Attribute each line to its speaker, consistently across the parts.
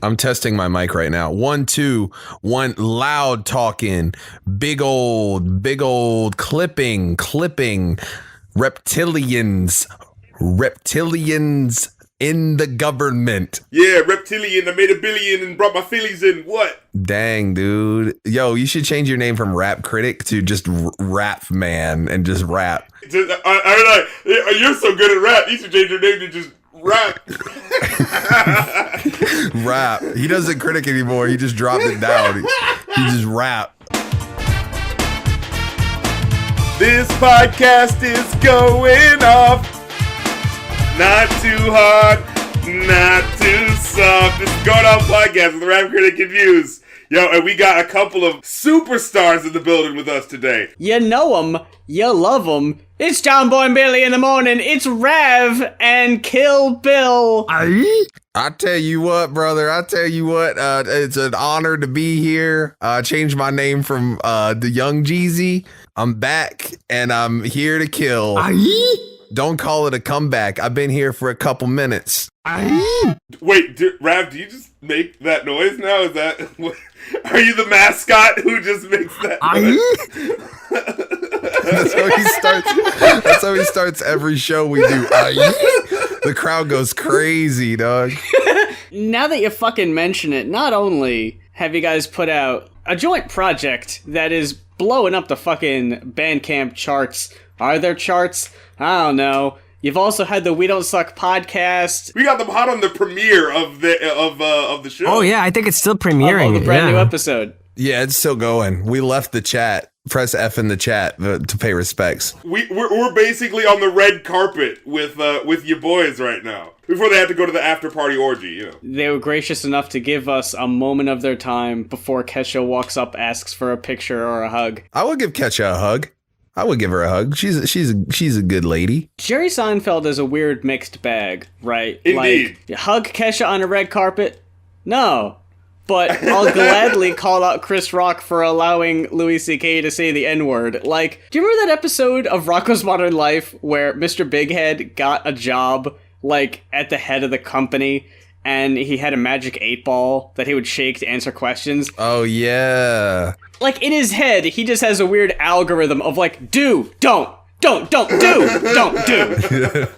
Speaker 1: I'm testing my mic right now. 1, 2, 1. Loud talking. Big old clipping. Reptilians in the government.
Speaker 2: Yeah, reptilian. I made $1 billion and brought my Phillies in. What?
Speaker 1: Dang, dude. Yo, you should change your name from Rap Critic to just Rap Man and just rap.
Speaker 2: You're so good at rap. You should change your name to just Rap.
Speaker 1: Rap. He doesn't critic anymore. He just dropped it down. He just rap.
Speaker 2: This podcast is going off. Not too hard, not too soft. This is Going Off Podcast with the Rap Critic and Views. Yo, and we got a couple of superstars in the building with us today.
Speaker 3: You know them, you love them. It's John Boy and Billy in the morning. It's Rev and Kill Bill.
Speaker 1: I tell you what, brother. It's an honor to be here. Changed my name from the Young Jeezy. I'm back, and I'm here to kill. Don't call it a comeback. I've been here for a couple minutes.
Speaker 2: Wait, Rav, do you just make that noise now? Is that... Are you the mascot who just makes that noise?
Speaker 1: That's how he starts every show we do. The crowd goes crazy, dog.
Speaker 3: Now that you fucking mention it, not only have you guys put out a joint project that is blowing up the fucking Bandcamp charts. Are there charts? I don't know. You've also had the We Don't Suck podcast.
Speaker 2: We got them hot on the premiere of the show.
Speaker 4: Oh yeah, I think it's still premiering.
Speaker 3: The brand new episode.
Speaker 1: Yeah, it's still going. We left the chat. Press F in the chat to pay respects.
Speaker 2: We're basically on the red carpet with your boys right now. Before they have to go to the after party orgy, you know.
Speaker 3: They were gracious enough to give us a moment of their time before Kesha walks up, asks for a picture or a hug.
Speaker 1: I would give Kesha a hug. I would give her a hug. She's a good lady.
Speaker 3: Jerry Seinfeld is a weird mixed bag, right?
Speaker 2: Indeed.
Speaker 3: Like, hug Kesha on a red carpet? No. But I'll gladly call out Chris Rock for allowing Louis C.K. to say the N-word. Like, do you remember that episode of Rocko's Modern Life where Mr. Bighead got a job, like, at the head of the company, and he had a magic 8-ball that he would shake to answer questions?
Speaker 1: Oh, yeah.
Speaker 3: Like, in his head, he just has a weird algorithm of, like, do, don't do.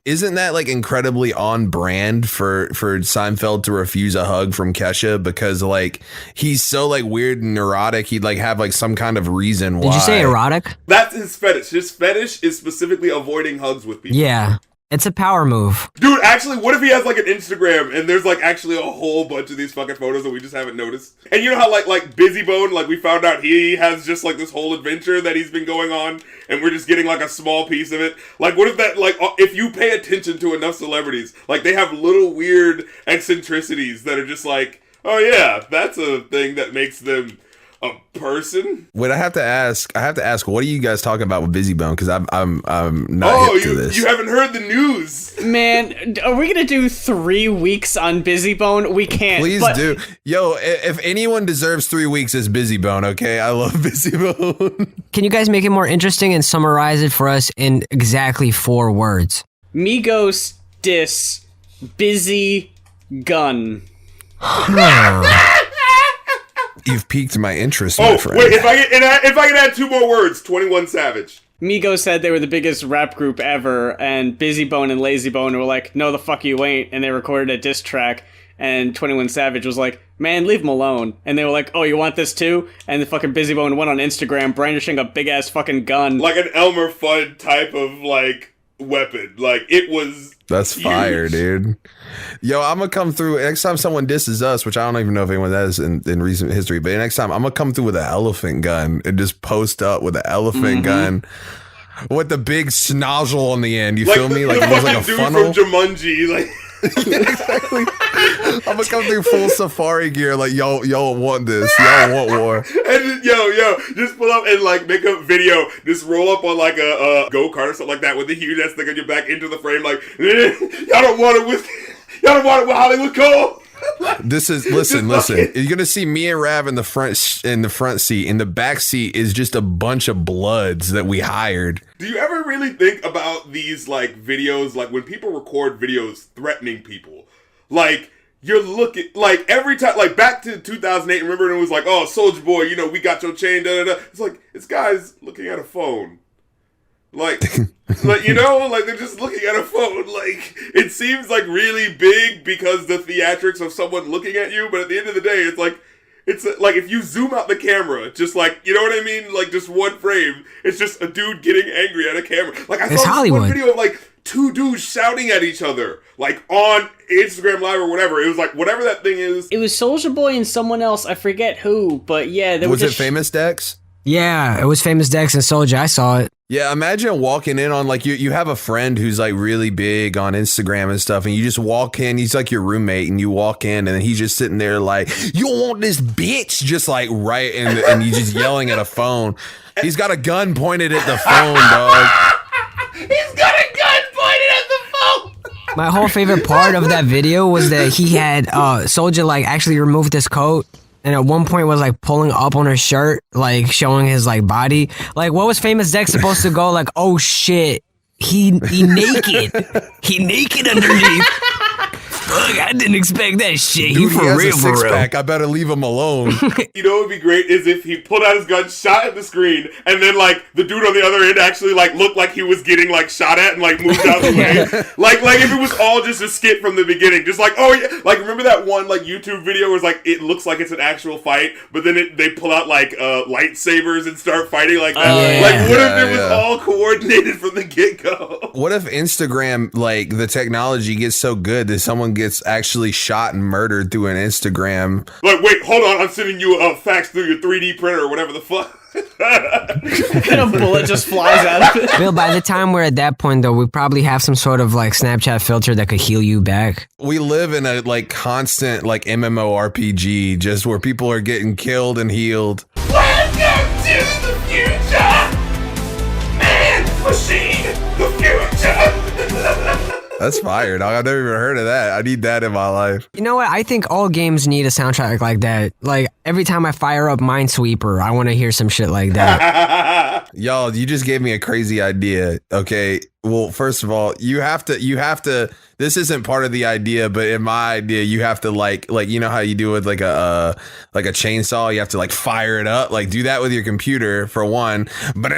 Speaker 1: Isn't that, like, incredibly on brand for Seinfeld to refuse a hug from Kesha? Because, like, he's so, like, weird and neurotic. He'd, like, have, like, some kind of reason why.
Speaker 4: Did you say erotic?
Speaker 2: That's his fetish. His fetish is specifically avoiding hugs with people.
Speaker 4: Yeah. It's a power move.
Speaker 2: Dude, actually, what if he has, like, an Instagram and there's, like, actually a whole bunch of these fucking photos that we just haven't noticed? And you know how, like Bizzie Bone, like, we found out he has just, like, this whole adventure that he's been going on, and we're just getting, like, a small piece of it? Like, what if that, like, if you pay attention to enough celebrities, like, they have little weird eccentricities that are just like, oh, yeah, that's a thing that makes them a person?
Speaker 1: Wait, I have to ask, what are you guys talking about with Bizzie Bone? Because I'm not hip to this.
Speaker 2: You haven't heard the news.
Speaker 3: Man, are we gonna do 3 weeks on Bizzie Bone? We can't.
Speaker 1: Please do. Yo, if anyone deserves 3 weeks, it's Bizzie Bone, okay? I love Bizzie Bone.
Speaker 4: Can you guys make it more interesting and summarize it for us in exactly 4 words?
Speaker 3: Migos diss Bizzie gun.
Speaker 1: You've piqued my interest, my friend.
Speaker 2: Wait, if I can add 2 more words, 21 Savage.
Speaker 3: Migos said they were the biggest rap group ever, and Bizzie Bone and Lazy Bone were like, no the fuck you ain't, and they recorded a diss track, and 21 Savage was like, man, leave him alone. And they were like, oh, you want this too? And the fucking Bizzie Bone went on Instagram brandishing a big-ass fucking gun.
Speaker 2: Like an Elmer Fudd type of, like, weapon. Like, it was...
Speaker 1: That's huge. Fire, dude. Yo, I'm gonna come through next time someone disses us, which I don't even know if anyone does in recent history, but next time I'm gonna come through with an elephant gun and just post up with an elephant gun with the big snozzle on the end. You feel me? Like it looks like a
Speaker 2: dude
Speaker 1: funnel.
Speaker 2: From Jumanji, like.
Speaker 1: Yeah, exactly. I'm gonna come through full safari gear, like y'all want this, y'all want war.
Speaker 2: And yo, just pull up and like make a video, just roll up on like a go-kart or something like that with a huge ass thing on your back into the frame, like y'all don't want it with Hollywood Cole.
Speaker 1: This is listen. You're gonna see me and Rav in the front seat. In the back seat is just a bunch of bloods that we hired.
Speaker 2: Do you ever really think about these like videos, like when people record videos threatening people? Like you're looking, like, every time, like, back to 2008, remember, and it was like, oh, Soulja Boy, you know, we got your chain, da-da-da. It's like, this guy's looking at a phone. Like, you know, like, they're just looking at a phone. Like, it seems, like, really big because the theatrics of someone looking at you, but at the end of the day, it's like, if you zoom out the camera, just like, you know what I mean? Like, just one frame, it's just a dude getting angry at a camera. Like, I saw this one video of, like, two dudes shouting at each other, like, on Instagram Live or whatever. It was like, whatever that thing is.
Speaker 3: It was Soulja Boy and someone else, I forget who, but yeah.
Speaker 1: Was it Famous Dex?
Speaker 4: Yeah, it was Famous Dex and Soulja. I saw it.
Speaker 1: Yeah, imagine walking in on, like, you have a friend who's, like, really big on Instagram and stuff, and you just walk in, he's, like, your roommate, and you walk in, and then he's just sitting there, like, you want this bitch? Just, like, right, and you just yelling at a phone. He's got a gun pointed at the phone, dog.
Speaker 2: He's got a gun pointed at the phone!
Speaker 4: My whole favorite part of that video was that he had Soulja, like, actually removed his coat. And at one point was like pulling up on her shirt, like showing his like body. Like, what was Famous Dex supposed to go like, oh shit, he naked. He naked underneath. Fuck, I didn't expect that shit.
Speaker 1: Dude,
Speaker 4: he for
Speaker 1: has
Speaker 4: real,
Speaker 1: a
Speaker 4: for real.
Speaker 1: six-pack. I better leave him alone.
Speaker 2: You know what would be great is if he pulled out his gun, shot at the screen, and then, like, the dude on the other end actually, like, looked like he was getting, like, shot at and, like, moved out of the way. Like if it was all just a skit from the beginning. Just like, oh, yeah. Like, remember that one, like, YouTube video where it's, like, it looks like it's an actual fight, but then they pull out, like, lightsabers and start fighting like that? Like, what if it was all coordinated from the get-go?
Speaker 1: What if Instagram, like, the technology gets so good that someone gets actually shot and murdered through an Instagram?
Speaker 2: Like, wait, hold on, I'm sending you a fax through your 3D printer or whatever the fuck.
Speaker 3: And a bullet just flies out of it.
Speaker 4: Bill, by the time we're at that point, though, we probably have some sort of like Snapchat filter that could heal you back.
Speaker 1: We live in a like constant like MMORPG, just where people are getting killed and healed.
Speaker 2: Welcome to the future! Man, machine, the future!
Speaker 1: That's fire, dog. I've never even heard of that. I need that in my life.
Speaker 4: You know what? I think all games need a soundtrack like that. Like, every time I fire up Minesweeper, I want to hear some shit like that.
Speaker 1: Y'all, you just gave me a crazy idea. Okay. Well, first of all, you have to, this isn't part of the idea, but in my idea, you have to like, you know how you do with like a chainsaw, you have to like fire it up, like do that with your computer for one, but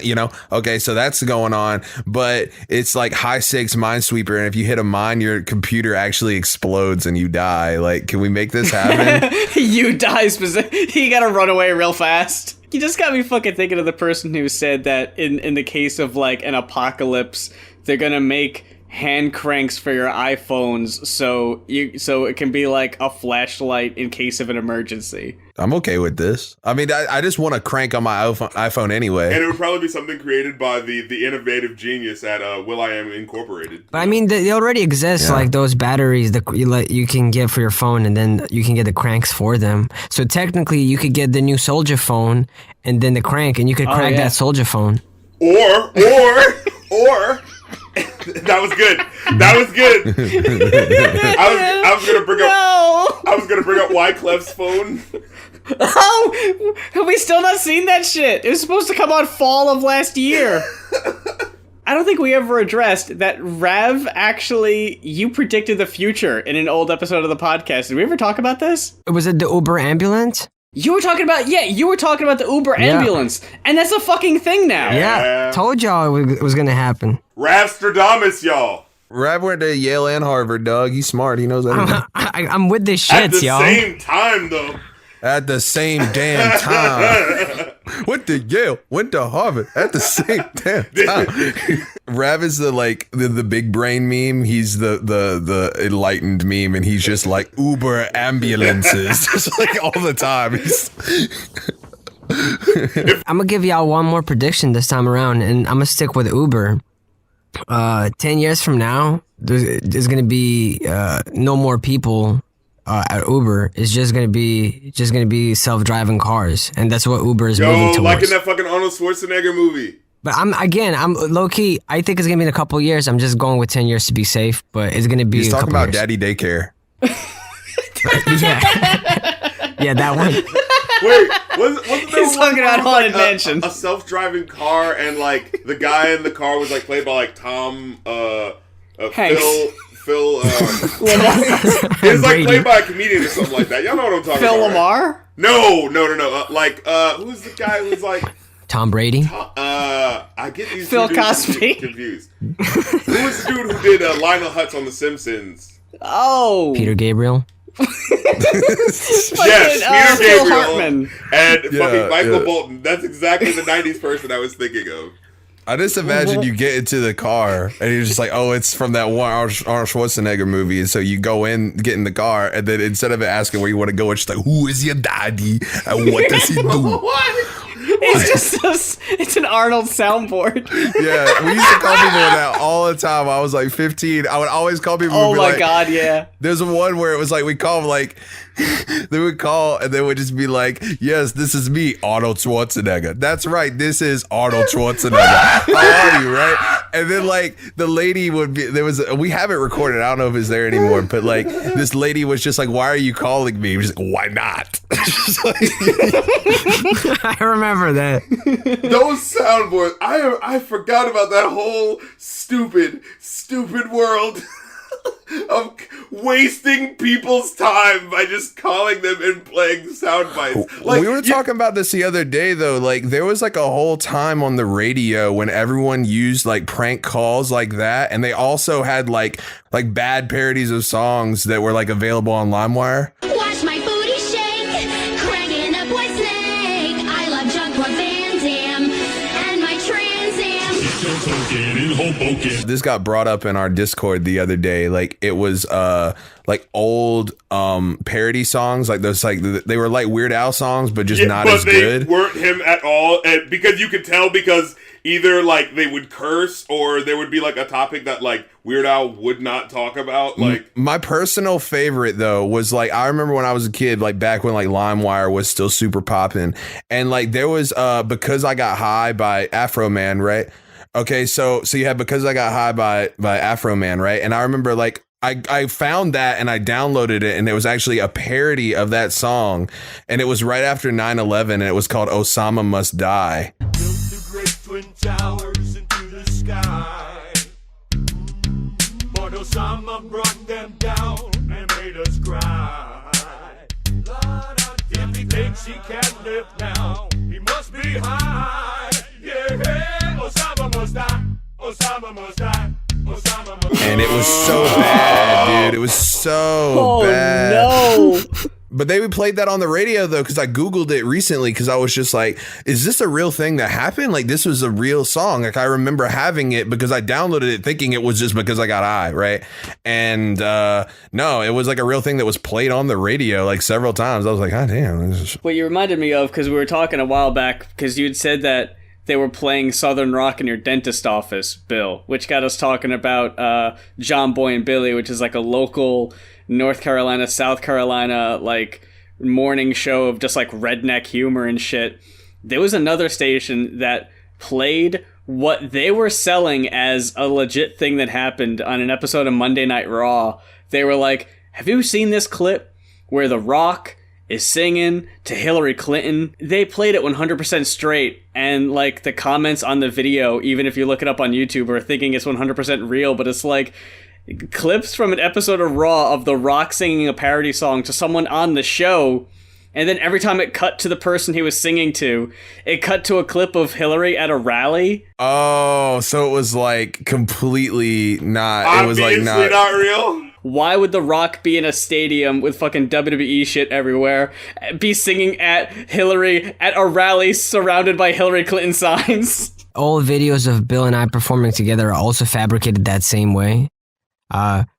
Speaker 1: you know, okay, so that's going on, but it's like high stakes Minesweeper, and if you hit a mine, your computer actually explodes and you die. Like, can we make this happen?
Speaker 3: You die you gotta run away real fast. You just got me fucking thinking of the person who said that in the case of like an apocalypse, they're gonna make hand cranks for your iPhones so it can be like a flashlight in case of an emergency.
Speaker 1: I'm okay with this. I mean, I just want a crank on my iPhone anyway.
Speaker 2: And it would probably be something created by the innovative genius at will.i.am Incorporated.
Speaker 4: But I mean, they already exist, like those batteries that you can get for your phone, and then you can get the cranks for them. So technically, you could get the new Soulja phone, and then the crank, and you could crank that Soulja phone.
Speaker 2: Or that was good. That was good. I was gonna bring up.
Speaker 3: No!
Speaker 2: I was gonna bring up Wyclef's phone.
Speaker 3: Oh, have we still not seen that shit? It was supposed to come out fall of last year. I don't think we ever addressed that Rav actually, you predicted the future in an old episode of the podcast. Did we ever talk about this?
Speaker 4: Was it the Uber ambulance?
Speaker 3: You were talking about the Uber ambulance, and that's a fucking thing now.
Speaker 4: Yeah, told y'all it was gonna happen.
Speaker 2: Ravstradamus, y'all.
Speaker 1: Rav went to Yale and Harvard, dog. He's smart. He knows everything.
Speaker 4: I'm with this shit,
Speaker 2: At the
Speaker 4: y'all.
Speaker 2: same time, though.
Speaker 1: At the same damn time. Went to Yale, went to Harvard at the same damn time. Rav is the big brain meme. He's the enlightened meme, and he's just like Uber ambulances, just like all the time.
Speaker 4: I'm gonna give y'all one more prediction this time around, and I'm gonna stick with Uber. 10 years from now, there's gonna be no more people at Uber. It's just gonna be self-driving cars, and that's what Uber is moving towards.
Speaker 2: Like in that fucking Arnold Schwarzenegger movie.
Speaker 4: But I'm low key. I think it's gonna be in a couple years. I'm just going with 10 years to be safe, but it's gonna be.
Speaker 1: He's
Speaker 4: a
Speaker 1: talking
Speaker 4: couple
Speaker 1: about
Speaker 4: years.
Speaker 1: daddy daycare.
Speaker 4: Yeah, that one.
Speaker 2: Wait, wasn't there
Speaker 3: He's talking about Haunted Mansion.
Speaker 2: A self-driving car, and like the guy in the car was like played by like Tom,
Speaker 3: Hanks.
Speaker 2: Phil. It's like played by a comedian or something like that. Y'all know what I'm talking
Speaker 3: Phil
Speaker 2: about.
Speaker 3: Lamar?
Speaker 2: No. Who's the guy who's like
Speaker 4: Tom Brady.
Speaker 2: I get these
Speaker 3: Phil
Speaker 2: two dudes
Speaker 3: Cosby?
Speaker 2: confused. Who was the dude who did Lionel Hutz on The Simpsons?
Speaker 3: Oh.
Speaker 4: Peter Gabriel.
Speaker 2: Yes, Peter
Speaker 3: Phil
Speaker 2: Gabriel
Speaker 3: Hartman.
Speaker 2: and
Speaker 1: Yeah,
Speaker 2: fucking Michael
Speaker 1: yeah.
Speaker 2: Bolton. That's exactly the 90s person I was thinking of.
Speaker 1: I just imagine you get into the car and you're just like, oh, it's from that one Arnold Schwarzenegger movie. And so you go in, get in the car, and then instead of it asking where you want to go, it's just like, who is your daddy and what does he do?
Speaker 2: What?
Speaker 3: It's an Arnold soundboard.
Speaker 1: Yeah, we used to call people that all the time. I was like 15. I would always call people.
Speaker 3: Oh
Speaker 1: and be
Speaker 3: my
Speaker 1: like,
Speaker 3: god, yeah.
Speaker 1: There's one where it was like we call them like they would call and they would just be like, yes, this is me, Arnold Schwarzenegger. That's right, this is Arnold Schwarzenegger. How are you, right? And then like the lady would be we have it recorded. I don't know if it's there anymore, but like this lady was just like, why are you calling me? She's like, why not?
Speaker 4: I remember that.
Speaker 2: Those soundboards. I forgot about that whole stupid world of wasting people's time by just calling them and playing sound bites. Like,
Speaker 1: we were talking about this the other day though. Like there was like a whole time on the radio when everyone used like prank calls like that, and they also had like bad parodies of songs that were like available on LimeWire.
Speaker 5: Watch my booty shake, cranking up white snake. I love junk for Van Damme and my Trans Am.
Speaker 1: This got brought up in our Discord the other day. Like it was like old parody songs, like those, like they were like Weird Al songs, but just not as good.
Speaker 2: But they weren't him at all, and because you could tell because either like they would curse or there would be like a topic that like Weird Al would not talk about. Like
Speaker 1: my personal favorite though was like, I remember when I was a kid, like back when like LimeWire was still super popping, and like there was Because I Got High by Afro Man, right? Okay, so you have Because I Got High by Afro Man, right? And I remember like I found that and I downloaded it, and it was actually a parody of that song, and it was right after 9/11, and it was called Osama Must Die.
Speaker 6: Built the great twin towers into the sky, but Osama brought them down and made us cry. If he thinks he can't live now, he must be high. Yeah, Osama must die. Osama must die. Osama must die.
Speaker 1: And it was so bad, dude. It was so bad.
Speaker 3: Oh no.
Speaker 1: But they played that on the radio though, because I Googled it recently because I was just like, is this a real thing that happened? Like this was a real song. Like I remember having it because I downloaded it thinking it was just Because I Got High, right? And no, it was like a real thing that was played on the radio like several times. I was like, God damn.
Speaker 3: What you reminded me of, because we were talking a while back, because you'd said that they were playing Southern Rock in your dentist office, Bill, which got us talking about John Boy and Billy, which is like a local North Carolina, South Carolina, like morning show of just like redneck humor and shit. There was another station that played what they were selling as a legit thing that happened on an episode of Monday Night Raw. They were like, have you seen this clip where The Rock is singing to Hillary Clinton? They played it 100% straight, and like the comments on the video, even if you look it up on YouTube, are thinking it's 100% real, but it's like clips from an episode of Raw of The Rock singing a parody song to someone on the show, and then every time it cut to the person he was singing to, it cut to a clip of Hillary at a rally.
Speaker 1: Oh, so it was like completely not. It was like
Speaker 2: obviously not real.
Speaker 3: Why would The Rock be in a stadium with fucking WWE shit everywhere, be singing at Hillary at a rally surrounded by Hillary Clinton signs?
Speaker 4: All videos of Bill and I performing together are also fabricated that same way.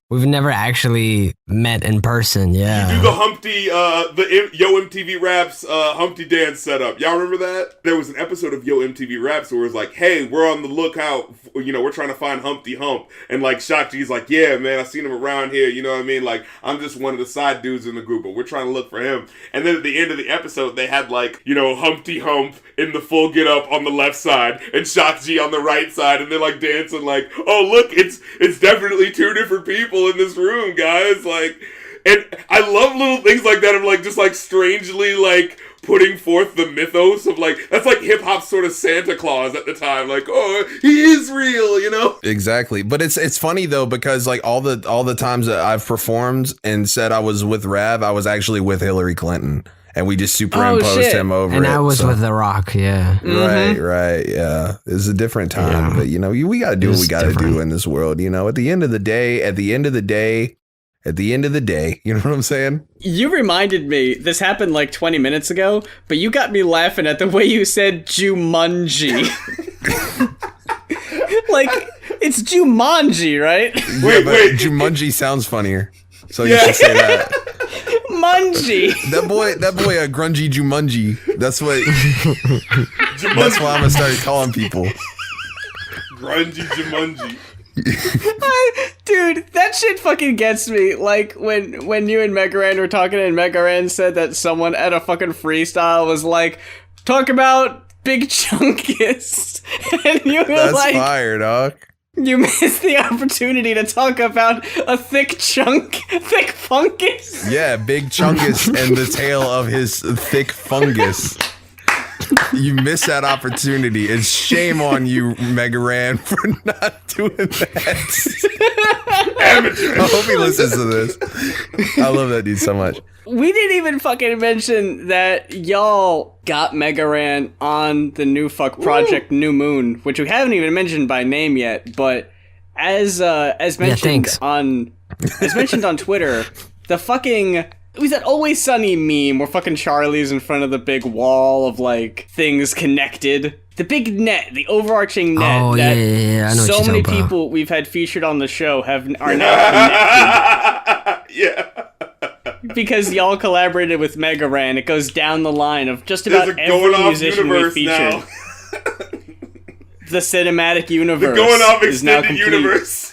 Speaker 4: We've never actually met in person, yeah.
Speaker 2: Do the Humpty, the Yo MTV Raps Humpty Dance setup. Y'all remember that? There was an episode of Yo MTV Raps where it was like, hey, we're on the lookout, we're trying to find Humpty Hump. And like Shakti's like, yeah, man, I seen him around here, you know what I mean? Like, I'm just one of the side dudes in the group, but we're trying to look for him. And then at the end of the episode, they had like, Humpty Hump in the full get up on the left side and Shakti on the right side, and they're like dancing like, oh, look, it's definitely two different people in this room, guys. Like, and I love little things like that of like just like strangely like putting forth the mythos of like, that's like hip hop sort of Santa Claus at the time. Like, oh, he is real, you know?
Speaker 1: Exactly. But it's funny though, because like all the times that I've performed and said I was with Rav, I was actually with Hillary Clinton. And we just superimposed him over
Speaker 4: and
Speaker 1: it.
Speaker 4: I was with The Rock, yeah.
Speaker 1: Right, yeah. It's a different time, but you know, we got to do what we got to do in this world. You know, at the end of the day, you know what I'm saying?
Speaker 3: You reminded me, this happened like 20 minutes ago, but you got me laughing at the way you said Jumanji. Like, it's Jumanji, right?
Speaker 2: Wait.
Speaker 1: Jumanji sounds funnier. So you should say that.
Speaker 3: Munji.
Speaker 1: That boy, a grungy Jumanji. That's what. That's why I'm gonna start calling people.
Speaker 2: Grungy Jumanji.
Speaker 3: Dude, that shit fucking gets me. Like when you and Megaran were talking and Megaran said that someone at a fucking freestyle was like, talk about Big Chunkus. And you were
Speaker 1: That's
Speaker 3: like,
Speaker 1: fire, dog.
Speaker 3: You missed the opportunity to talk about a thick fungus.
Speaker 1: Yeah, Big Chunkus and the tail of his thick fungus. You missed that opportunity. It's shame on you, Megaran, for not doing that.
Speaker 2: Amateur.
Speaker 1: I hope he listens to this. I love that dude so much.
Speaker 3: We didn't even fucking mention that y'all got Megaran on the new fuck project New Moon, which we haven't even mentioned by name yet, but as mentioned on Twitter, the fucking it was that Always Sunny meme where fucking Charlie's in front of the big wall of like things connected. The big net, the overarching net that
Speaker 4: I know
Speaker 3: so many people we've had featured on the show are now connected.
Speaker 2: Yeah.
Speaker 3: Because y'all collaborated with Megaran, it goes down the line of just about
Speaker 2: There's a
Speaker 3: every
Speaker 2: going off
Speaker 3: musician we
Speaker 2: universe
Speaker 3: featured.
Speaker 2: now.
Speaker 3: The cinematic universe
Speaker 2: The going off
Speaker 3: is now
Speaker 2: extended
Speaker 3: complete.
Speaker 2: universe.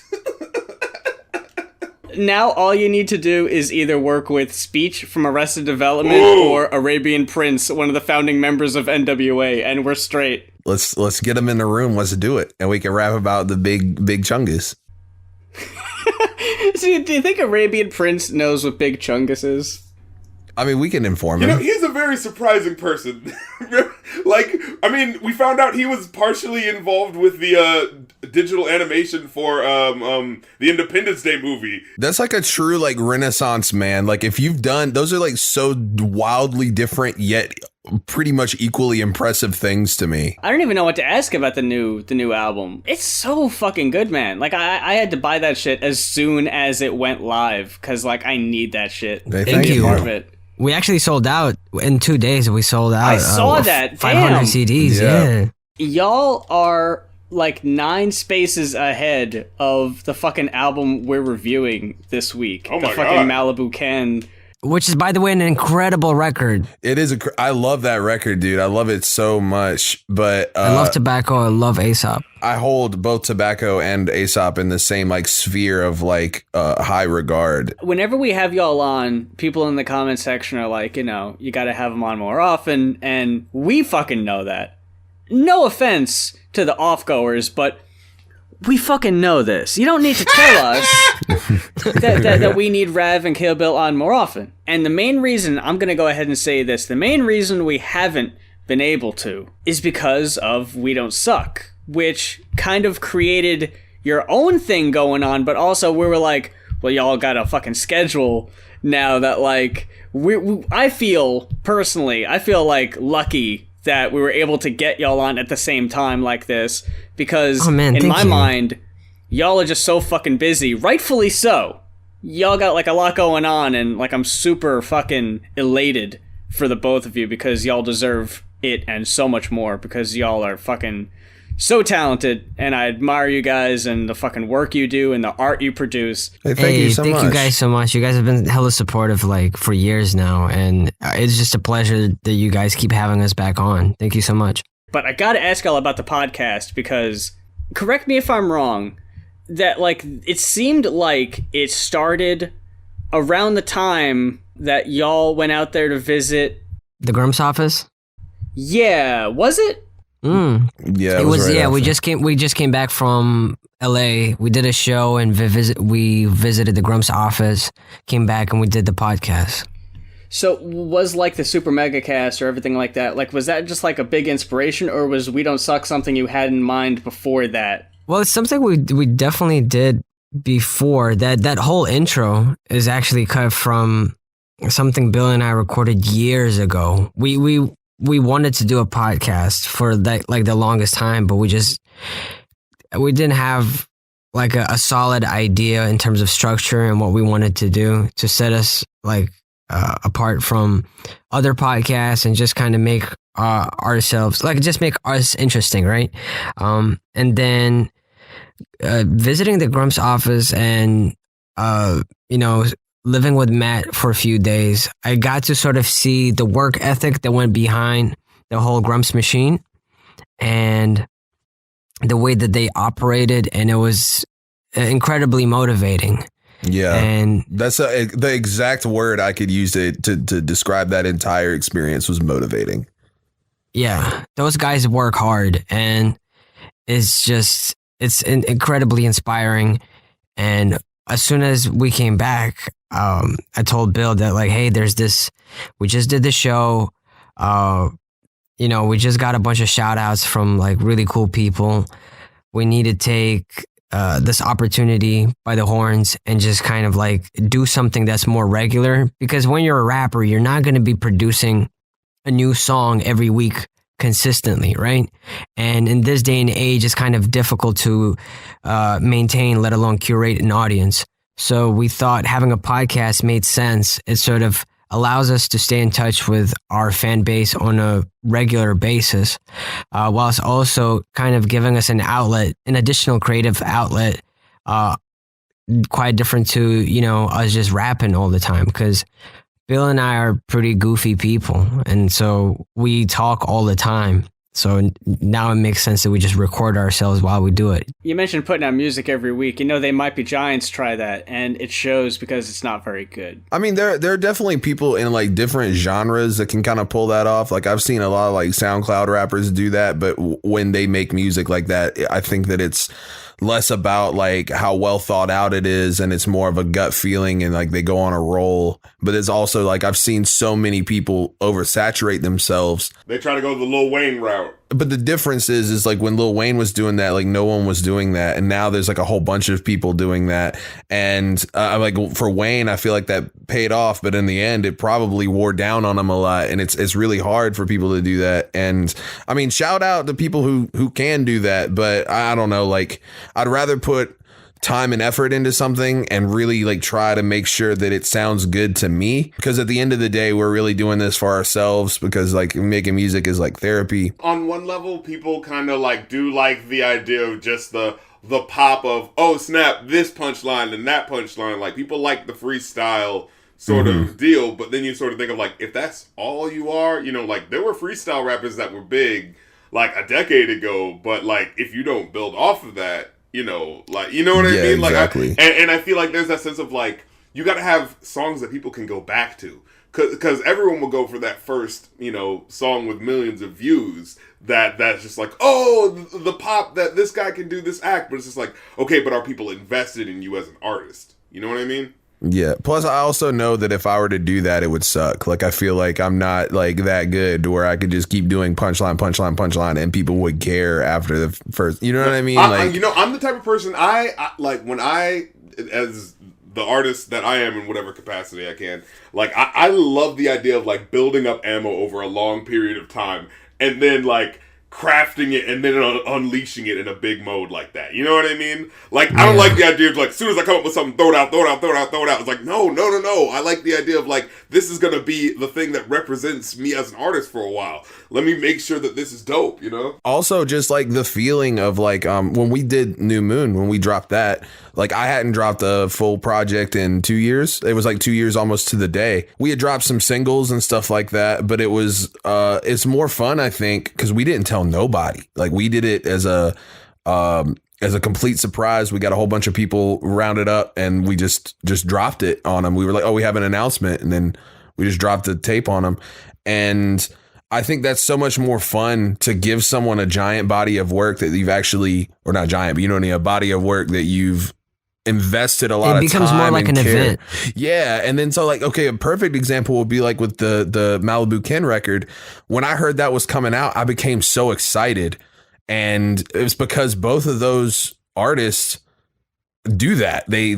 Speaker 3: Now all you need to do is either work with Speech from Arrested Development
Speaker 2: Ooh.
Speaker 3: or Arabian Prince, one of the founding members of NWA, and we're straight.
Speaker 1: Let's get him in the room. Let's do it, and we can rap about the big Chungus.
Speaker 3: So do you think Arabian Prince knows what Big Chungus is?
Speaker 1: I mean, we can inform
Speaker 2: You
Speaker 1: him.
Speaker 2: know, he's a very surprising person. Like, I mean, we found out he was partially involved with the digital animation for the Independence Day movie.
Speaker 1: That's like a true like Renaissance man. Like if you've done those are like so wildly different yet pretty much equally impressive things to me.
Speaker 3: I don't even know what to ask about the new album. It's so fucking good, man. Like I had to buy that shit as soon as it went live because like I need that shit.
Speaker 1: Thank
Speaker 4: you.
Speaker 3: Part of it.
Speaker 4: We actually sold out in 2 days. We sold out.
Speaker 3: I saw that.
Speaker 4: 500
Speaker 3: Damn.
Speaker 4: CDs.
Speaker 1: Yeah.
Speaker 4: Yeah.
Speaker 3: Y'all are like 9 spaces ahead of the fucking album we're reviewing this week.
Speaker 2: Oh
Speaker 3: the
Speaker 2: my
Speaker 3: fucking
Speaker 2: God.
Speaker 3: Malibu Ken.
Speaker 4: Which is, by the way, an incredible record.
Speaker 1: It is I love that record, dude. I love it so much. But
Speaker 4: I love Tobacco. I love Aesop.
Speaker 1: I hold both Tobacco and Aesop in the same like sphere of like high regard.
Speaker 3: Whenever we have y'all on, people in the comment section are like, you know, you gotta have them on more often, and we fucking know that. No offense to the off-goers, but we fucking know this. You don't need to tell us that we need Rav and Kill Bill on more often. And the main reason, I'm gonna go ahead and say this, the main reason we haven't been able to is because of We Don't Suck, which kind of created your own thing going on, but also we were like, well, y'all got a fucking schedule now that like, I feel like lucky that we were able to get y'all on at the same time like this, because in my mind, y'all are just so fucking busy, rightfully so. Y'all got like a lot going on, and like I'm super fucking elated for the both of you because y'all deserve it and so much more because y'all are fucking so talented, and I admire you guys and the fucking work you do and the art you produce.
Speaker 1: Hey, thank you so much.
Speaker 4: Thank you guys so much. You guys have been hella supportive like for years now, and it's just a pleasure that you guys keep having us back on. Thank you so much.
Speaker 3: But I gotta ask y'all about the podcast because, correct me if I'm wrong, that like it seemed like it started around the time that y'all went out there to visit
Speaker 4: The Grumps office?
Speaker 3: Yeah, was it?
Speaker 1: Yeah,
Speaker 4: it was.
Speaker 1: right
Speaker 4: Yeah,
Speaker 1: after.
Speaker 4: we just came back from LA. We did a show and we visited the Grumps office. Came back and we did the podcast.
Speaker 3: So was like the Super Mega Cast or everything like that, like was that just like a big inspiration, or was We Don't Suck something you had in mind before that?
Speaker 4: Well, it's something we definitely did before. That whole intro is actually cut from something Bill and I recorded years ago. We wanted to do a podcast for like the longest time, but we didn't have like a solid idea in terms of structure and what we wanted to do to set us like apart from other podcasts and just kind of make ourselves, like just make us interesting, right? And then visiting the Grumps office and living with Matt for a few days, I got to sort of see the work ethic that went behind the whole Grumps machine and the way that they operated, and it was incredibly motivating.
Speaker 1: Yeah,
Speaker 4: and
Speaker 1: that's the exact word I could use to describe that entire experience was motivating.
Speaker 4: Yeah, those guys work hard, and it's incredibly inspiring. And as soon as we came back, I told Bill that like, hey, there's this, we just did the show. We just got a bunch of shout outs from like really cool people. We need to take this opportunity by the horns and just kind of like do something that's more regular, because when you're a rapper, you're not going to be producing a new song every week consistently, right? And in this day and age, it's kind of difficult to maintain, let alone curate an audience. So we thought having a podcast made sense. It sort of allows us to stay in touch with our fan base on a regular basis, whilst also kind of giving us an outlet, an additional creative outlet, quite different to, us just rapping all the time. Because Bill and I are pretty goofy people, and so we talk all the time. So now it makes sense that we just record ourselves while we do it.
Speaker 3: You mentioned putting out music every week. They Might Be Giants try that, and it shows because it's not very good.
Speaker 1: I mean, there are definitely people in like different genres that can kind of pull that off. Like I've seen a lot of like SoundCloud rappers do that, but when they make music like that, I think that it's less about like how well thought out it is, and it's more of a gut feeling, and like they go on a roll. But it's also like I've seen so many people oversaturate themselves.
Speaker 2: They try to go the Lil Wayne route.
Speaker 1: But the difference is like when Lil Wayne was doing that, like no one was doing that, and now there's like a whole bunch of people doing that. And like for Wayne, I feel like that paid off, but in the end, it probably wore down on him a lot, and it's really hard for people to do that. And I mean, shout out to people who can do that, but I don't know, like I'd rather put time and effort into something and really like try to make sure that it sounds good to me, because at the end of the day, we're really doing this for ourselves, because like making music is like therapy.
Speaker 2: On one level, people kind of like do like the idea of just the pop of, oh snap, this punchline and that punchline. Like people like the freestyle sort of deal, but then you sort of think of like, if that's all you are, like there were freestyle rappers that were big like a decade ago, but like if you don't build off of that, like, you know what I mean? Like,
Speaker 1: exactly.
Speaker 2: And I feel like there's that sense of like, you got to have songs that people can go back to, because everyone will go for that first, song with millions of views that's just like, oh, the pop that this guy can do this act, but it's just like, okay, but are people invested in you as an artist? You know what I mean?
Speaker 1: Yeah. Plus, I also know that if I were to do that, it would suck. Like, I feel like I'm not like that good to where I could just keep doing punchline, and people would care after the first. You know what I mean?
Speaker 2: I'm the type of person I like when I, as the artist that I am in whatever capacity I can, like I love the idea of like building up ammo over a long period of time, and then like crafting it and then unleashing it in a big mode like that. You know what I mean? Like, I don't like the idea of like, as soon as I come up with something, throw it out. It's like, no. I like the idea of like, this is going to be the thing that represents me as an artist for a while. Let me make sure that this is dope, Also, just like the feeling of like, when we did New Moon, when we dropped that, like I hadn't dropped a full project in 2 years. It was like 2 years almost to the day. We had dropped some singles and stuff like that, but it was, it's more fun, I think, because we didn't tell nobody. Like we did it as a complete surprise. We got a whole bunch of people rounded up, and we just dropped it on them. We were like, oh, we have an announcement, and then we just dropped the tape on them. And I think that's so much more fun to give someone a giant body of work that you've actually, or not giant, but a body of work that you've
Speaker 1: invested a lot of time. It becomes more like an event. Yeah. And then so like, okay, a perfect example would be like with the Malibu Ken record. When I heard that was coming out, I became so excited. And it was because both of those artists do that. They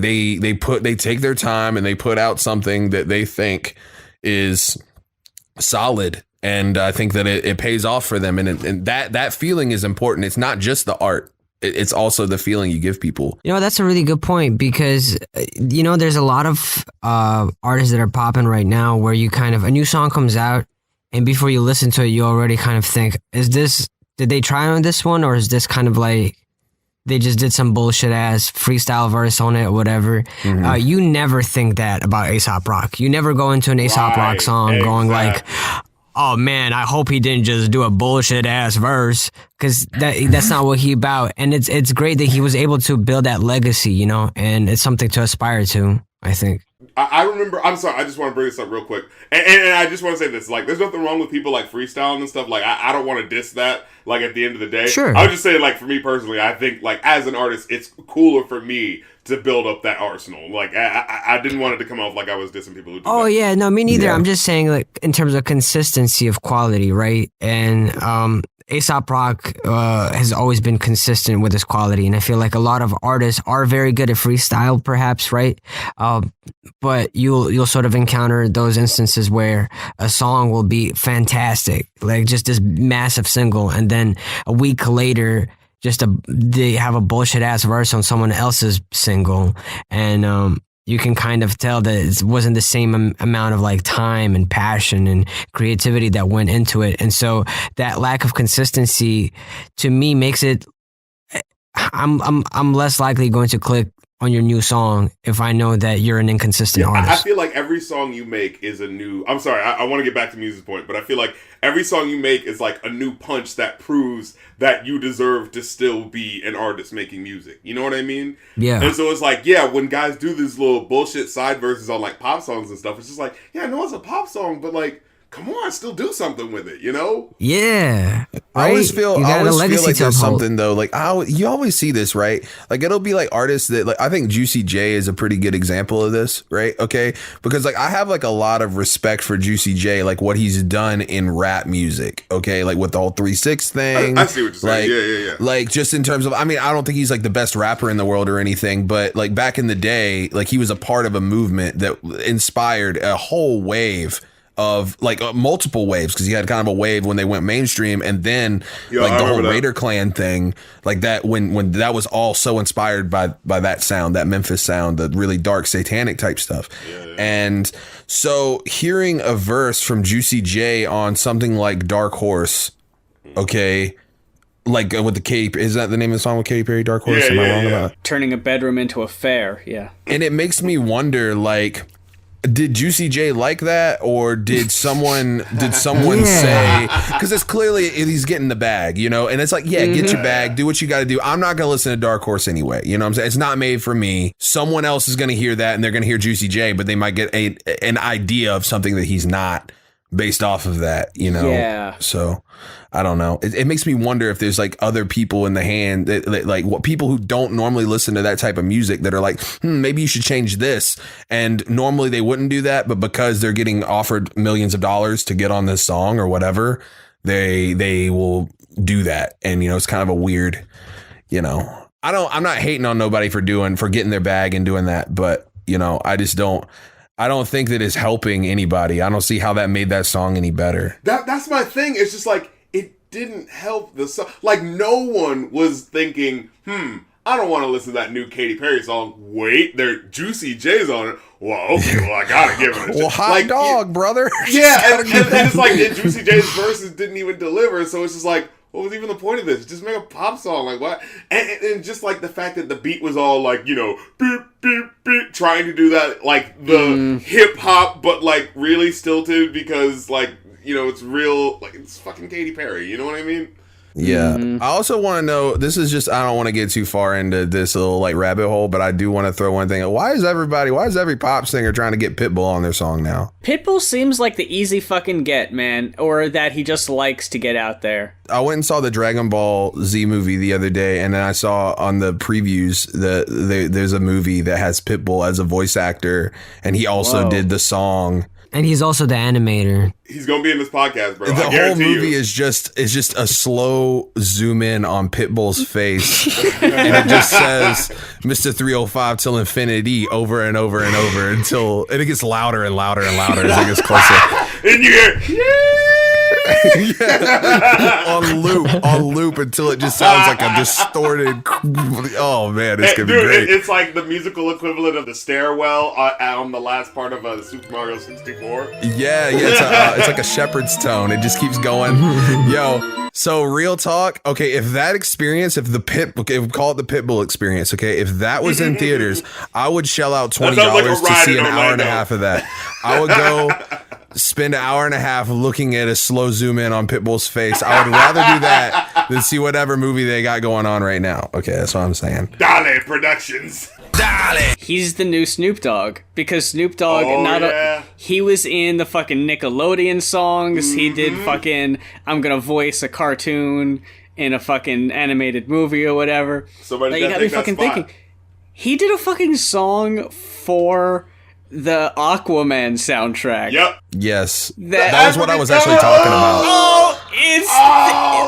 Speaker 1: take their time and they put out something that they think is solid. And I think that it pays off for them. And that feeling is important. It's not just the art. It's also the feeling you give people.
Speaker 4: You know, that's a really good point because, you know, there's a lot of artists that are popping right now where you kind of, a new song comes out and before you listen to it, you already kind of think, did they try on this one or is this kind of like, they just did some bullshit ass freestyle verse on it or whatever. Mm-hmm. You never think that about Aesop Rock. You never go into an Aesop Rock song going like, oh man, I hope he didn't just do a bullshit ass verse, because that's not what he about. And it's great that he was able to build that legacy, you know, and it's something to aspire to, I think.
Speaker 2: I remember, I'm sorry, I just want to bring this up real quick. And I just want to say this, like, there's nothing wrong with people, like, freestyling and stuff. Like, I don't want to diss that, like, at the end of the day.
Speaker 4: Sure.
Speaker 2: I was just saying, like, for me personally, I think, like, as an artist, it's cooler for me to build up that arsenal. Like, I didn't want it to come off like I was dissing people who do that.
Speaker 4: Yeah, no, me neither. Yeah. I'm just saying, like, in terms of consistency of quality, right? And Aesop Rock has always been consistent with his quality, and I feel like a lot of artists are very good at freestyle, perhaps, right? But you'll sort of encounter those instances where a song will be fantastic, like just this massive single, and then a week later, they have a bullshit ass verse on someone else's single, and you can kind of tell that it wasn't the same amount of like time and passion and creativity that went into it. And so that lack of consistency to me makes it, I'm less likely going to click on your new song if I know that you're an inconsistent artist.
Speaker 2: I feel like every song you make is a new, I'm sorry, I want to get back to Muse's point, but I feel like every song you make is like a new punch that proves that you deserve to still be an artist making music. You know what I mean?
Speaker 4: Yeah.
Speaker 2: And so it's like, yeah, when guys do these little bullshit side verses on like pop songs and stuff, it's just like, yeah, I know it's a pop song, but like, come on, still do something with it, you know?
Speaker 4: Yeah. Right?
Speaker 1: I always feel like there's something though. Like you always see this, right? Like it'll be like artists that like I think Juicy J is a pretty good example of this, right? Okay, because like I have like a lot of respect for Juicy J, like what he's done in rap music. Okay, like with the whole 3-6 thing.
Speaker 2: I see what you're saying.
Speaker 1: Like, yeah. Like just in terms of, I mean, I don't think he's like the best rapper in the world or anything, but like back in the day, like he was a part of a movement that inspired a whole wave of like multiple waves, because he had kind of a wave when they went mainstream, and then like the whole Raider Clan thing, like that when that was all so inspired by that sound, that Memphis sound, the really dark satanic type stuff. And so hearing a verse from Juicy J on something like Dark Horse, okay, like with the Katy, is that the name of the song with Katy Perry, Dark Horse? Am I wrong about it?
Speaker 3: Turning a bedroom into a fair,
Speaker 1: And it makes me wonder, like, did Juicy J like that, or did someone say, because it's clearly he's getting the bag, you know, and it's like, get your bag, do what you got to do. I'm not going to listen to Dark Horse anyway. You know what I'm saying? It's not made for me. Someone else is going to hear that and they're going to hear Juicy J, but they might get an idea of something that he's not based off of that, you know?
Speaker 3: Yeah.
Speaker 1: So I don't know. It makes me wonder if there's like other people in the hand that like what people who don't normally listen to that type of music that are like, maybe you should change this. And normally they wouldn't do that, but because they're getting offered millions of dollars to get on this song or whatever, they will do that. And, you know, it's kind of a weird, you know, I'm not hating on nobody for getting their bag and doing that, but, you know, I don't think that it's helping anybody. I don't see how that made that song any better.
Speaker 2: That's my thing. It's just like, it didn't help the song. Like, no one was thinking, I don't want to listen to that new Katy Perry song. Wait, Juicy J's on it. Well, okay, I gotta give it a
Speaker 1: well, hot like, dog, brother.
Speaker 2: Yeah, and it's like, and Juicy J's verses didn't even deliver, so it's just like, what was even the point of this? Just make a pop song, like what? And just like the fact that the beat was all like, you know, beep, beep, beep, trying to do that, like the hip hop, but like really stilted because like, you know, it's real, like it's fucking Katy Perry, you know what I mean?
Speaker 1: Yeah. I also want to know, this is just, I don't want to get too far into this little like rabbit hole, but I do want to throw one thing. Why is every pop singer trying to get Pitbull on their song now?
Speaker 3: Pitbull seems like the easy fucking get, man, or that he just likes to get out there.
Speaker 1: I went and saw the Dragon Ball Z movie the other day, and then I saw on the previews that there's a movie that has Pitbull as a voice actor, and he also did the song.
Speaker 4: And he's also the animator.
Speaker 2: He's gonna be in this podcast, bro.
Speaker 1: The whole movie is just a slow zoom in on Pitbull's face, and it just says "Mr. 305 till infinity" over and over and over until it gets louder and louder and louder as it gets closer.
Speaker 2: And you hear,
Speaker 1: on loop until it just sounds like a distorted. Oh man, it's gonna be great.
Speaker 2: It's like the musical equivalent of the stairwell on the last part of Super Mario 64.
Speaker 1: Yeah, it's like a shepherd's tone. It just keeps going. Yo, so real talk. Okay, if that experience, if we call it the Pitbull Experience. Okay, if that was in theaters, I would shell out $20 to see an hour and a half of that. I would go spend an hour and a half looking at a slow zoom in on Pitbull's face. I would rather do that than see whatever movie they got going on right now. Okay, that's what I'm saying.
Speaker 2: Dale Productions. Dale.
Speaker 3: He's the new Snoop Dogg, because Snoop Dogg he was in the fucking Nickelodeon songs. He did fucking I'm gonna voice a cartoon in a fucking animated movie or whatever.
Speaker 2: Somebody
Speaker 3: you got me fucking thinking. He did a fucking song for the Aquaman soundtrack.
Speaker 2: Yep.
Speaker 1: Yes. That was what I was actually talking about.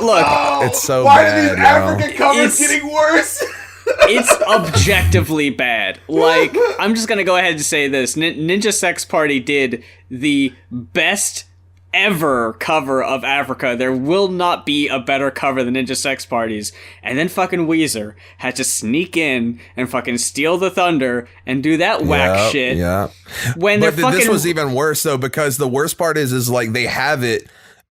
Speaker 3: Look.
Speaker 1: It's so
Speaker 2: why
Speaker 1: bad,
Speaker 2: are these African covers getting worse?
Speaker 3: It's objectively bad. Like, I'm just gonna go ahead and say this. Ninja Sex Party did the best ever cover of Africa. There will not be a better cover than Ninja Sex Parties. And then fucking Weezer had to sneak in and fucking steal the thunder and do that whack shit.
Speaker 1: Yeah. This was even worse though, because the worst part is like they have it,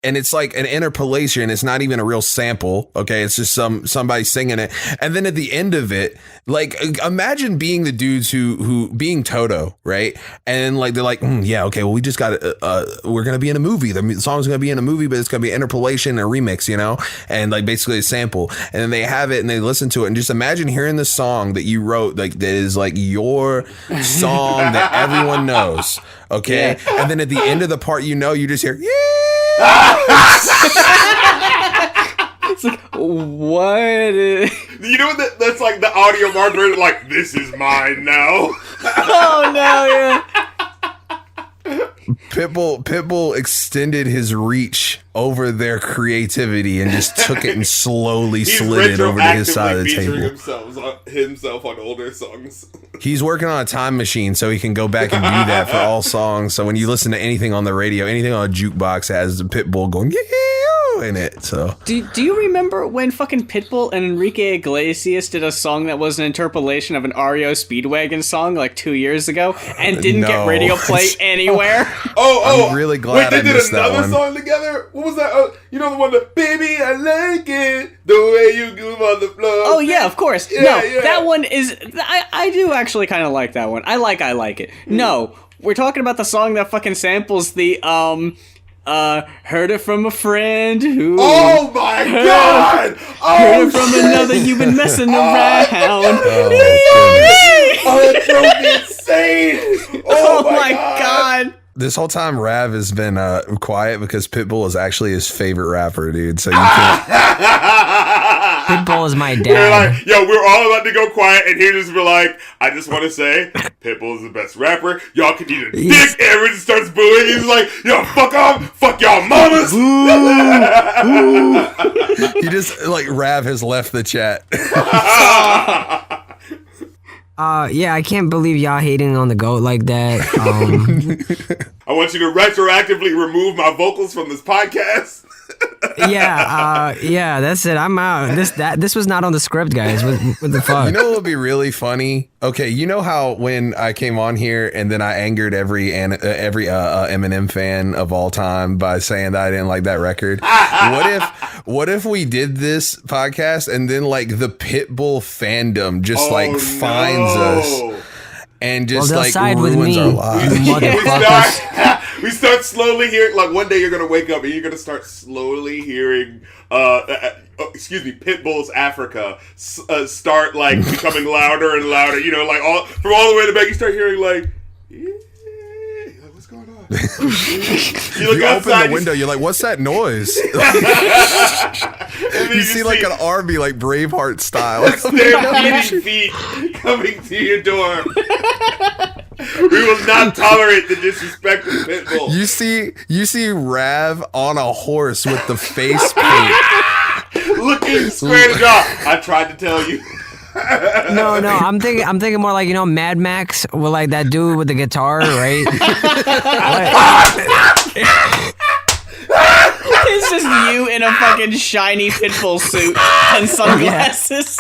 Speaker 1: and it's like an interpolation. It's not even a real sample. Okay, it's just somebody singing it. And then at the end of it, like imagine being the dudes who being Toto, right? And like they're like, yeah, okay, well we just got we're gonna be in a movie. The song's gonna be in a movie, but it's gonna be interpolation and remix, you know, and like basically a sample. And then they have it and they listen to it, and just imagine hearing the song that you wrote, like that is like your song that everyone knows. Okay, and then at the end of the part, you just hear
Speaker 3: it's like, what?
Speaker 2: You know what? That's like the audio marker, like, this is mine now.
Speaker 3: Oh, no, yeah.
Speaker 1: Pitbull extended his reach over their creativity and just took it and slowly slid it over to his side of the table.
Speaker 2: Himself on older songs.
Speaker 1: He's working on a time machine so he can go back and do that for all songs. So when you listen to anything on the radio, anything on a jukebox has the Pitbull going in it. So
Speaker 3: do you remember when fucking Pitbull and Enrique Iglesias did a song that was an interpolation of an REO Speedwagon song like 2 years ago and didn't get radio play anywhere?
Speaker 2: I'm
Speaker 1: really glad I missed that one.
Speaker 2: They did another song together? What was that? You know the one that, baby, I like it, the way you move on the floor.
Speaker 3: Oh, yeah, of course. That one is, I do actually kind of like that one. I like it. No, we're talking about the song that fucking samples the, heard it from a friend who...
Speaker 2: Oh, my God!
Speaker 3: Heard it from another, you've been messing around.
Speaker 2: It drove me insane!
Speaker 3: Oh, my God.
Speaker 1: This whole time, Rav has been quiet because Pitbull is actually his favorite rapper, dude. So you can't.
Speaker 4: Pitbull is my dad.
Speaker 2: We're like, yo, we're all about to go quiet, and he just be like, I just want to say, Pitbull is the best rapper. Y'all can eat a dick. Everyone just starts booing. He's like, yo, fuck off. Fuck y'all mamas.
Speaker 1: He just, like, Rav has left the chat.
Speaker 4: Yeah, I can't believe y'all hating on the GOAT like that.
Speaker 2: I want you to retroactively remove my vocals from this podcast.
Speaker 4: Yeah, that's it. I'm out. This was not on the script, guys. What the fuck?
Speaker 1: You know what would be really funny? Okay, you know how when I came on here and then I angered every Eminem fan of all time by saying that I didn't like that record? What if we did this podcast and then like the Pitbull fandom just finds us and just like ruins our lives?
Speaker 2: We We start slowly hearing, like, one day you're gonna wake up and you're gonna start slowly hearing, Pitbull's Africa start, like, becoming louder and louder. You know, like, from all the way to the back, you start hearing, like, yeah. What's going on?
Speaker 1: You open the window, you're like, what's that noise? you see like an army, like Braveheart style.
Speaker 2: Stampeding feet coming to your door. We will not tolerate the disrespect of Pitbull.
Speaker 1: You see Rav on a horse with the face paint.
Speaker 2: Looking square to jaw. I tried to tell you.
Speaker 4: No, I'm thinking more like, you know, Mad Max with like that dude with the guitar, right?
Speaker 3: It's just you in a fucking shiny Pitbull suit and sunglasses.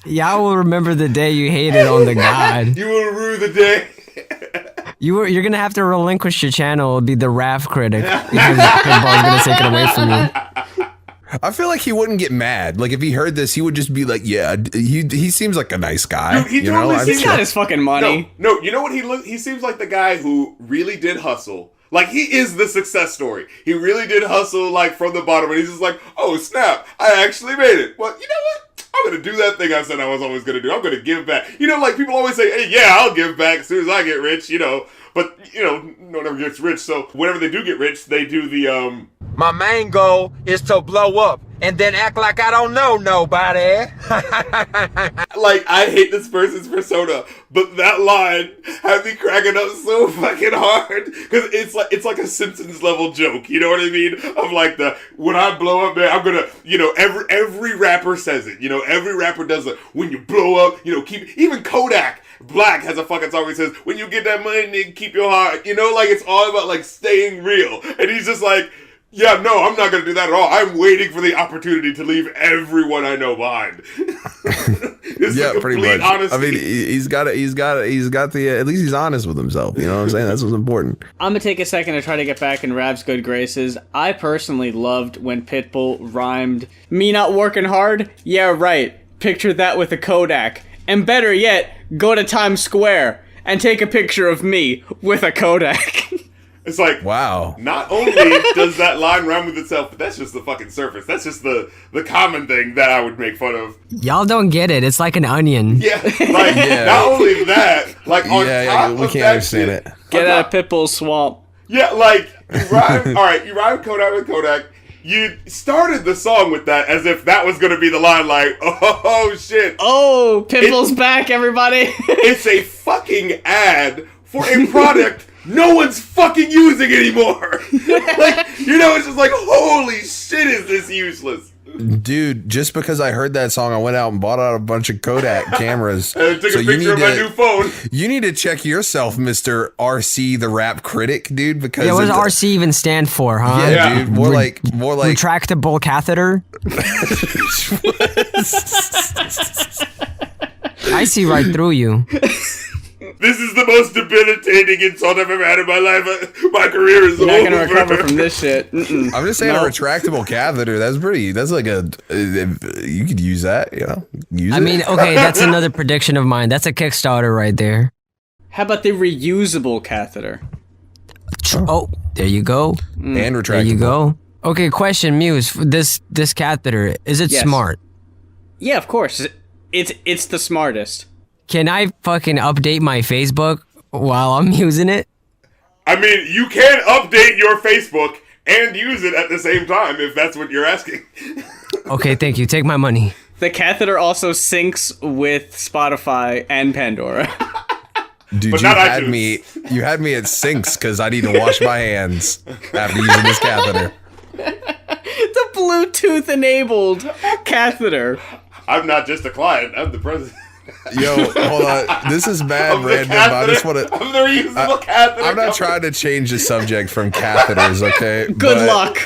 Speaker 4: Y'all will remember the day you hated on the god.
Speaker 2: You will rue the day.
Speaker 4: You're gonna have to relinquish your channel. It'll be the Rav critic because Pitbull's gonna take it away from you.
Speaker 1: I feel like he wouldn't get mad. Like if he heard this, he would just be like, "Yeah, he seems like a nice guy."
Speaker 2: Dude,
Speaker 3: He's got his fucking money.
Speaker 2: No, you know what he seems like the guy who really did hustle. Like he is the success story. He really did hustle like from the bottom, and he's just like, "Oh snap, I actually made it." Well, you know what? I'm gonna do that thing I said I was always gonna do. I'm gonna give back. You know, like people always say, "Hey, yeah, I'll give back as soon as I get rich." You know, but you know, no one ever gets rich. So whenever they do get rich, they do the
Speaker 7: My main goal is to blow up and then act like I don't know nobody.
Speaker 2: Like, I hate this person's persona, but that line had me cracking up so fucking hard, because it's like a Simpsons level joke, you know what I mean? Of like when I blow up, man, I'm gonna, you know, every rapper says it, you know, every rapper does it. When you blow up, you know, even Kodak Black has a fucking song where he says, when you get that money, nigga, keep your heart, you know, like, it's all about, like, staying real, and he's just like, yeah, no, I'm not going to do that at all. I'm waiting for the opportunity to leave everyone I know behind.
Speaker 1: Yeah, pretty much.
Speaker 2: Honesty.
Speaker 1: I mean, he's got the, at least he's honest with himself. You know what I'm saying? That's what's important.
Speaker 3: I'm going to take a second to try to get back in Rav's good graces. I personally loved when Pitbull rhymed, "Me not working hard? Yeah, right. Picture that with a Kodak. And better yet, go to Times Square and take a picture of me with a Kodak."
Speaker 2: It's like,
Speaker 1: wow.
Speaker 2: Not only does that line rhyme with itself, but that's just the fucking surface. That's just the common thing that I would make fun of.
Speaker 4: Y'all don't get it. It's like an onion.
Speaker 2: Yeah, like, not only that, like, on top
Speaker 1: we
Speaker 2: of
Speaker 1: can't
Speaker 2: that
Speaker 1: understand
Speaker 2: shit,
Speaker 1: it.
Speaker 3: Get out of Pitbull's swamp.
Speaker 2: Yeah, like, you rhyme Kodak with Kodak. You started the song with that as if that was going to be the line, like, oh, shit.
Speaker 3: Oh, Pitbull's back, everybody.
Speaker 2: It's a fucking ad for a product no one's fucking using anymore. Like, you know, it's just like, holy shit, is this useless?
Speaker 1: Dude, just because I heard that song, I went out and bought out a bunch of Kodak cameras.
Speaker 2: And took a picture of my new phone.
Speaker 1: You need to check yourself, Mr. RC, the rap critic, dude. Because
Speaker 4: Yeah, what does RC even stand for, huh?
Speaker 2: Yeah.
Speaker 1: Dude, more like
Speaker 4: Retractable catheter? I see right through you.
Speaker 2: This is the most debilitating insult I've ever had in my life. My career is
Speaker 3: You're
Speaker 2: over.
Speaker 3: not going to recover from this shit. Mm-mm.
Speaker 1: I'm just saying,
Speaker 3: No.
Speaker 1: a retractable catheter. That's like you could use that, you know. Use
Speaker 4: I
Speaker 1: it.
Speaker 4: mean, okay, that's another prediction of mine. That's a Kickstarter right there.
Speaker 3: How about the reusable catheter?
Speaker 4: Oh, there you go.
Speaker 1: and retractable.
Speaker 4: There you go. Okay, question, Muse. This catheter, is it
Speaker 3: Yes.
Speaker 4: smart?
Speaker 3: Yeah, of course. It's the smartest.
Speaker 4: Can I fucking update my Facebook while I'm using it?
Speaker 2: I mean, you can update your Facebook and use it at the same time if that's what you're asking.
Speaker 4: Okay, thank you. Take my money.
Speaker 3: The catheter also syncs with Spotify and Pandora.
Speaker 1: Dude,
Speaker 2: But
Speaker 1: you
Speaker 2: not
Speaker 1: had
Speaker 2: iTunes.
Speaker 1: me at sinks because I need to wash my hands after using this catheter.
Speaker 3: The Bluetooth enabled catheter.
Speaker 2: I'm not just a client, I'm the president.
Speaker 1: Yo, hold on. This is mad
Speaker 2: Of the
Speaker 1: random, but I just
Speaker 2: catheter.
Speaker 1: want to.
Speaker 2: I'm the reusable catheter.
Speaker 1: I'm not trying to change the subject from catheters, okay?
Speaker 3: Good luck.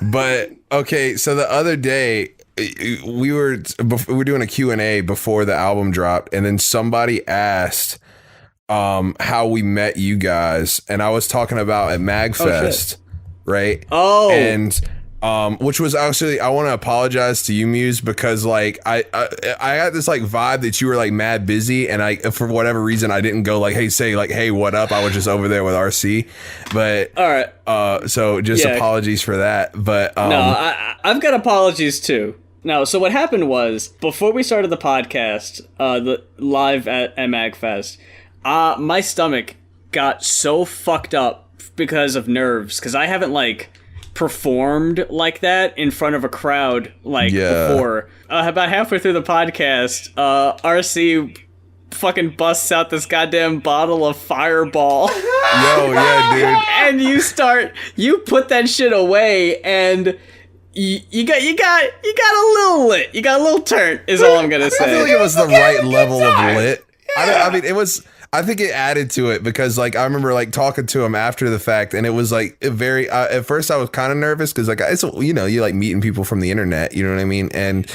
Speaker 1: But okay, so the other day we were doing a Q&A before the album dropped, and then somebody asked how we met you guys, and I was talking about at Magfest, right?
Speaker 3: Oh.
Speaker 1: And Which was actually, I want to apologize to you, Muse, because like I got this like vibe that you were like mad busy, and I, for whatever reason, I didn't go like, hey, what up? I was just over there with RC, but
Speaker 3: All right.
Speaker 1: so just apologies for that. But
Speaker 3: no, I've got apologies too. No, so what happened was, before we started the podcast, the live at Magfest, my stomach got so fucked up because of nerves, because I haven't like performed like that in front of a crowd like before. About halfway through the podcast, RC fucking busts out this goddamn bottle of Fireball.
Speaker 1: Yo, yeah, dude.
Speaker 3: And you put that shit away, and you got a little lit. You got a little turnt, is all I'm gonna say.
Speaker 1: I feel like it was the right level of lit. I mean, it was. I think it added to it because, like, I remember like talking to him after the fact, and it was like very. At first, I was kind of nervous because, like, it's, you know, you like meeting people from the internet, you know what I mean, and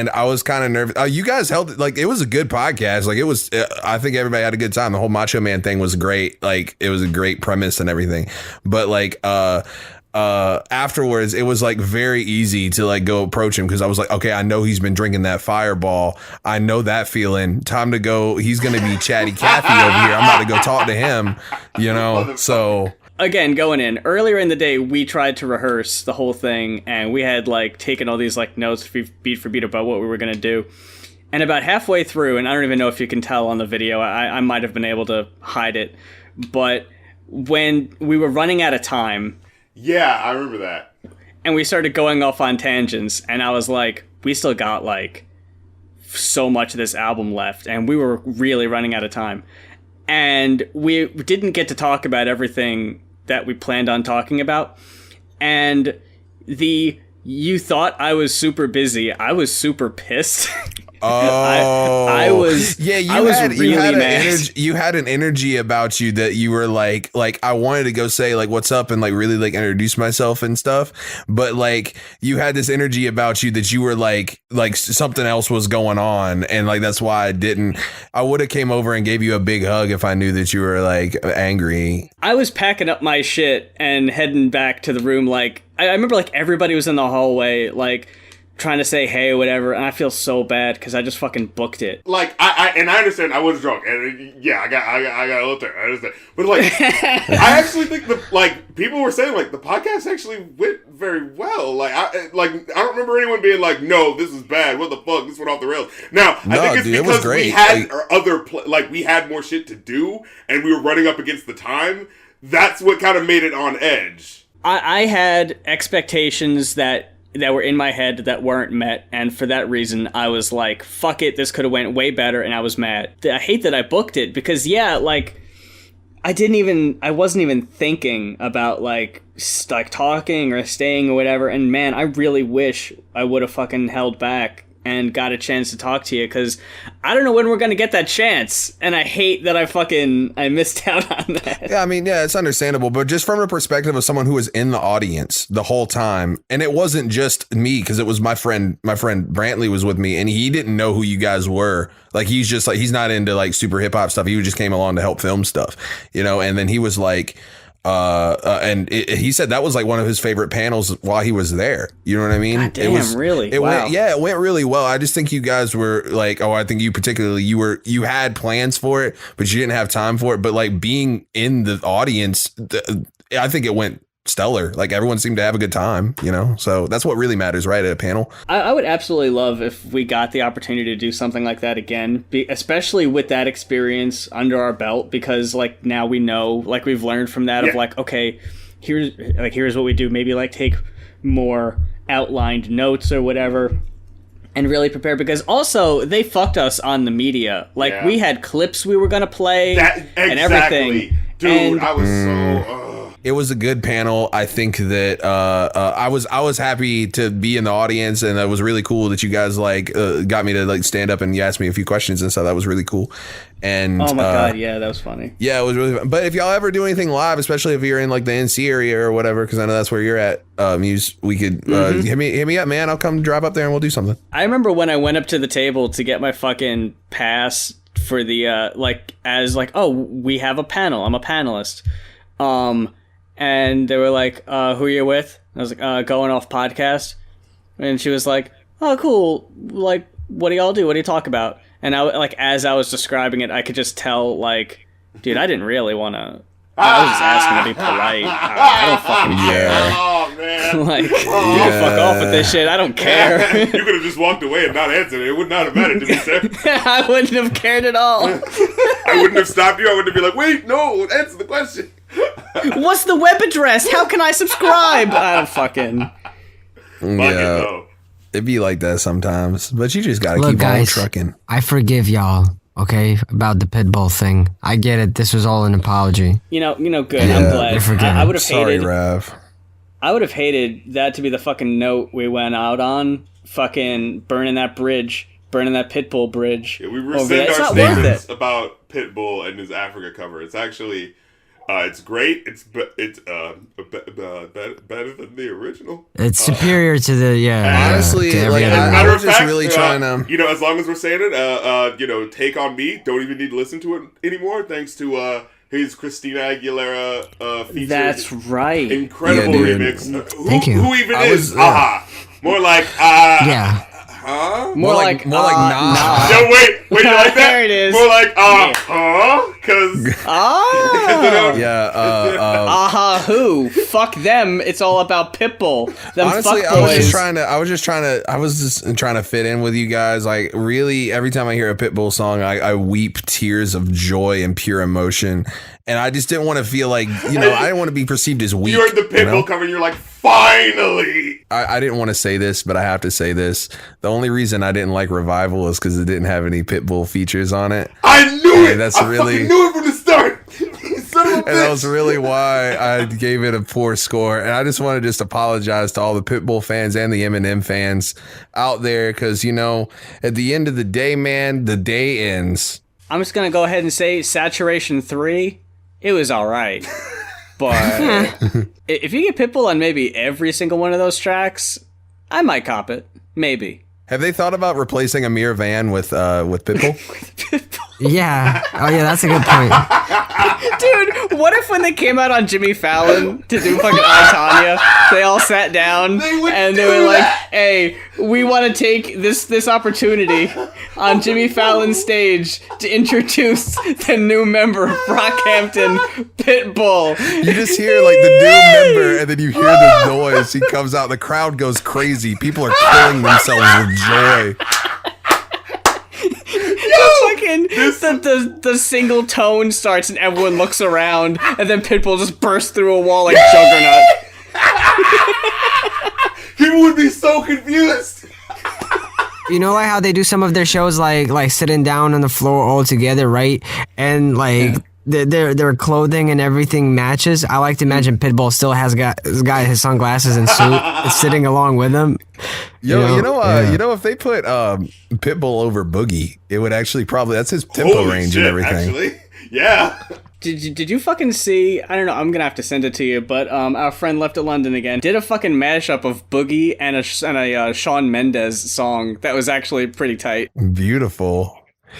Speaker 1: I was kind of nervous. You guys held it, like, it was a good podcast. Like, it was. I think everybody had a good time. The whole Macho Man thing was great. Like, it was a great premise and everything, but like, afterwards it was like very easy to like go approach him because I was like, okay, I know he's been drinking that Fireball, I know that feeling, time to go. He's gonna be chatty Cathy over here, I'm about to go talk to him, you know. So
Speaker 3: again, going in earlier in the day, we tried to rehearse the whole thing, and we had like taken all these like notes beat for beat about what we were gonna do, and about halfway through, and I don't even know if you can tell on the video, I might have been able to hide it, but when we were running out of time.
Speaker 2: Yeah, I remember that.
Speaker 3: And we started going off on tangents, and I was like, we still got like so much of this album left, and we were really running out of time. And we didn't get to talk about everything that we planned on talking about. And you thought I was super busy. I was super pissed.
Speaker 1: Oh,
Speaker 3: I was. Yeah,
Speaker 1: you had an energy about you that you were like I wanted to go say like what's up and like really like introduce myself and stuff, but like you had this energy about you that you were like something else was going on, and like that's why I didn't. I would have came over and gave you a big hug if I knew that you were like angry.
Speaker 3: I was packing up my shit and heading back to the room. Like I remember like everybody was in the hallway like trying to say hey or whatever, and I feel so bad because I just fucking booked it.
Speaker 2: Like I understand I was drunk, and yeah, I got a little turn. I understand, but like I actually think like people were saying like the podcast actually went very well. Like I don't remember anyone being like, no, this is bad. What the fuck? This went off the rails. Now I think it's
Speaker 1: dude,
Speaker 2: because
Speaker 1: it
Speaker 2: we had we had more shit to do, and we were running up against the time. That's what kind of made it on edge.
Speaker 3: I had expectations that were in my head that weren't met, and for that reason I was like, fuck it, this could have went way better, and I was mad. I hate that I booked it because like I wasn't even thinking about like talking or staying or whatever, and man, I really wish I would have fucking held back and got a chance to talk to you, because I don't know when we're gonna get that chance, and I hate that I missed out on that.
Speaker 1: Yeah, I mean, yeah, it's understandable, but just from a perspective of someone who was in the audience the whole time, and it wasn't just me, because it was my friend Brantley was with me, and he didn't know who you guys were. Like, he's just like, he's not into like super hip hop stuff. He just came along to help film stuff, you know. And then he was like, he said that was like one of his favorite panels while he was there. You know what I mean?
Speaker 3: God damn, really?
Speaker 1: Wow. It went really well. I just think you guys were like, I think you particularly, you had plans for it, but you didn't have time for it. But like being in the audience, I think it went stellar. Like everyone seemed to have a good time, you know? So that's what really matters, right? At a panel.
Speaker 3: I would absolutely love if we got the opportunity to do something like that again, especially with that experience under our belt, because like now we know, like we've learned from that of like, okay, here's what we do. Maybe like take more outlined notes or whatever and really prepare, because also they fucked us on the media. Like we had clips we were going to play and everything.
Speaker 2: Dude, I was so...
Speaker 1: It was a good panel. I think that I was happy to be in the audience, and it was really cool that you guys like got me to like stand up and you asked me a few questions and stuff. That was really cool. And
Speaker 3: oh my god, yeah, that was funny.
Speaker 1: Yeah, it was really fun. But if y'all ever do anything live, especially if you're in like the NC area or whatever, because I know that's where you're at, Muse, we could hit me up, man. I'll come drive up there and we'll do something.
Speaker 3: I remember when I went up to the table to get my fucking pass for the we have a panel. I'm a panelist. and they were like, "Who are you with?" I was like, "Going Off podcast," and she was like, "Oh, cool. Like, what do y'all do? What do you talk about?" And I like as I was describing it, I could just tell like, dude, I didn't really want to. I was just asking to be polite. I don't fucking care.
Speaker 2: Oh man!
Speaker 3: Like, you can fuck off with this shit. I don't care.
Speaker 2: You could have just walked away and not answered it. It would not have mattered to me, sir.
Speaker 3: I wouldn't have cared at all.
Speaker 2: I wouldn't have stopped you. I wouldn't have been like, wait, no, answer the question.
Speaker 3: What's the web address? How can I subscribe? I don't fucking.
Speaker 2: Fuck it, though.
Speaker 1: It'd be like that sometimes, but you just gotta
Speaker 4: Look,
Speaker 1: keep on
Speaker 4: guys,
Speaker 1: trucking.
Speaker 4: I forgive y'all. Okay, about the Pitbull thing. I get it. This was all an apology.
Speaker 3: You know, good.
Speaker 1: Yeah,
Speaker 3: I'm glad.
Speaker 4: you're forgiven.
Speaker 3: I would have
Speaker 1: Sorry,
Speaker 3: hated.
Speaker 1: Rav.
Speaker 3: I would have hated that to be the fucking note we went out on. Fucking burning that bridge, burning that Pitbull bridge.
Speaker 2: Yeah, we
Speaker 3: over
Speaker 2: rescind
Speaker 3: there. It's
Speaker 2: our
Speaker 3: not worth
Speaker 2: statements
Speaker 3: it.
Speaker 2: about Pitbull and his Africa cover. It's actually, it's great. It's better than the original.
Speaker 4: It's superior to the
Speaker 1: Honestly,
Speaker 4: to every
Speaker 1: like,
Speaker 4: other one.
Speaker 2: Matter
Speaker 1: I
Speaker 2: of
Speaker 1: was just
Speaker 2: fact,
Speaker 1: really trying to.
Speaker 2: you know, as long as we're saying it, Take on Me, don't even need to listen to it anymore, thanks to his Christina Aguilera feature.
Speaker 3: That's right.
Speaker 2: Incredible
Speaker 1: Yeah, dude.
Speaker 2: remix.
Speaker 4: Thank you.
Speaker 2: Who even
Speaker 1: I
Speaker 2: is
Speaker 1: was-
Speaker 2: Aha? More like
Speaker 4: Yeah.
Speaker 2: huh?
Speaker 3: More like
Speaker 1: nah.
Speaker 2: Yo, wait, you like that?
Speaker 3: There it is.
Speaker 2: More like huh? Because
Speaker 3: Oh.
Speaker 1: Yeah.
Speaker 3: Aha! Who? Fuck them. It's all about Pitbull. Them
Speaker 1: Honestly,
Speaker 3: fuck
Speaker 1: I was
Speaker 3: boys.
Speaker 1: just trying to fit in with you guys. Like, really, every time I hear a Pitbull song, I weep tears of joy and pure emotion. And I just didn't want to feel like, I didn't want to be perceived as weak.
Speaker 2: you heard the Pitbull cover, and you're like, finally.
Speaker 1: I didn't want to say this, but I have to say this. The only reason I didn't like Revival is because it didn't have any Pitbull features on it.
Speaker 2: I knew
Speaker 1: And
Speaker 2: it.
Speaker 1: that's
Speaker 2: I
Speaker 1: really-
Speaker 2: fucking knew it from the start. You son of a
Speaker 1: And that
Speaker 2: bitch.
Speaker 1: was really why I gave it a poor score. And I just want to just apologize to all the Pitbull fans and the Eminem fans out there. Because, at the end of the day, man, the day ends.
Speaker 3: I'm just gonna go ahead and say Saturation 3, it was alright. But if you get Pitbull on maybe every single one of those tracks, I might cop it. Maybe.
Speaker 1: Have they thought about replacing Amir Van with Pitbull?
Speaker 4: Yeah. Oh, yeah, that's a good point.
Speaker 3: Dude, what if when they came out on Jimmy Fallon to do fucking I, Tanya, they all sat down and they were like, hey, we want to take this opportunity on Jimmy Fallon's stage to introduce the new member of Brockhampton, Pitbull.
Speaker 1: You just hear like the new member, and then you hear the noise. He comes out, the crowd goes crazy. People are killing themselves with joy.
Speaker 3: The single tone starts and everyone looks around, and then Pitbull just bursts through a wall like Juggernaut.
Speaker 2: People would be so confused.
Speaker 4: You know, like how they do some of their shows, like sitting down on the floor all together, right? And like their clothing and everything matches. I like to imagine Pitbull still has got his sunglasses and suit sitting along with him.
Speaker 1: If they put Pitbull over Boogie, it would actually that's his tempo
Speaker 2: Holy
Speaker 1: range
Speaker 2: shit,
Speaker 1: and everything.
Speaker 2: Actually, yeah.
Speaker 3: Did you fucking see? I don't know. I'm gonna have to send it to you. But our friend Left of London again did a fucking mashup of Boogie and a Shawn Mendes song that was actually pretty tight.
Speaker 1: Beautiful.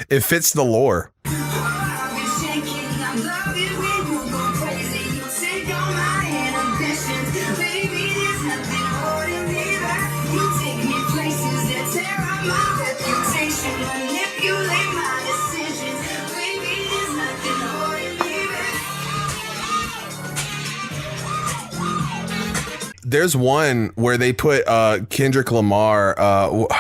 Speaker 1: It fits the lore. There's one where they put Kendrick Lamar.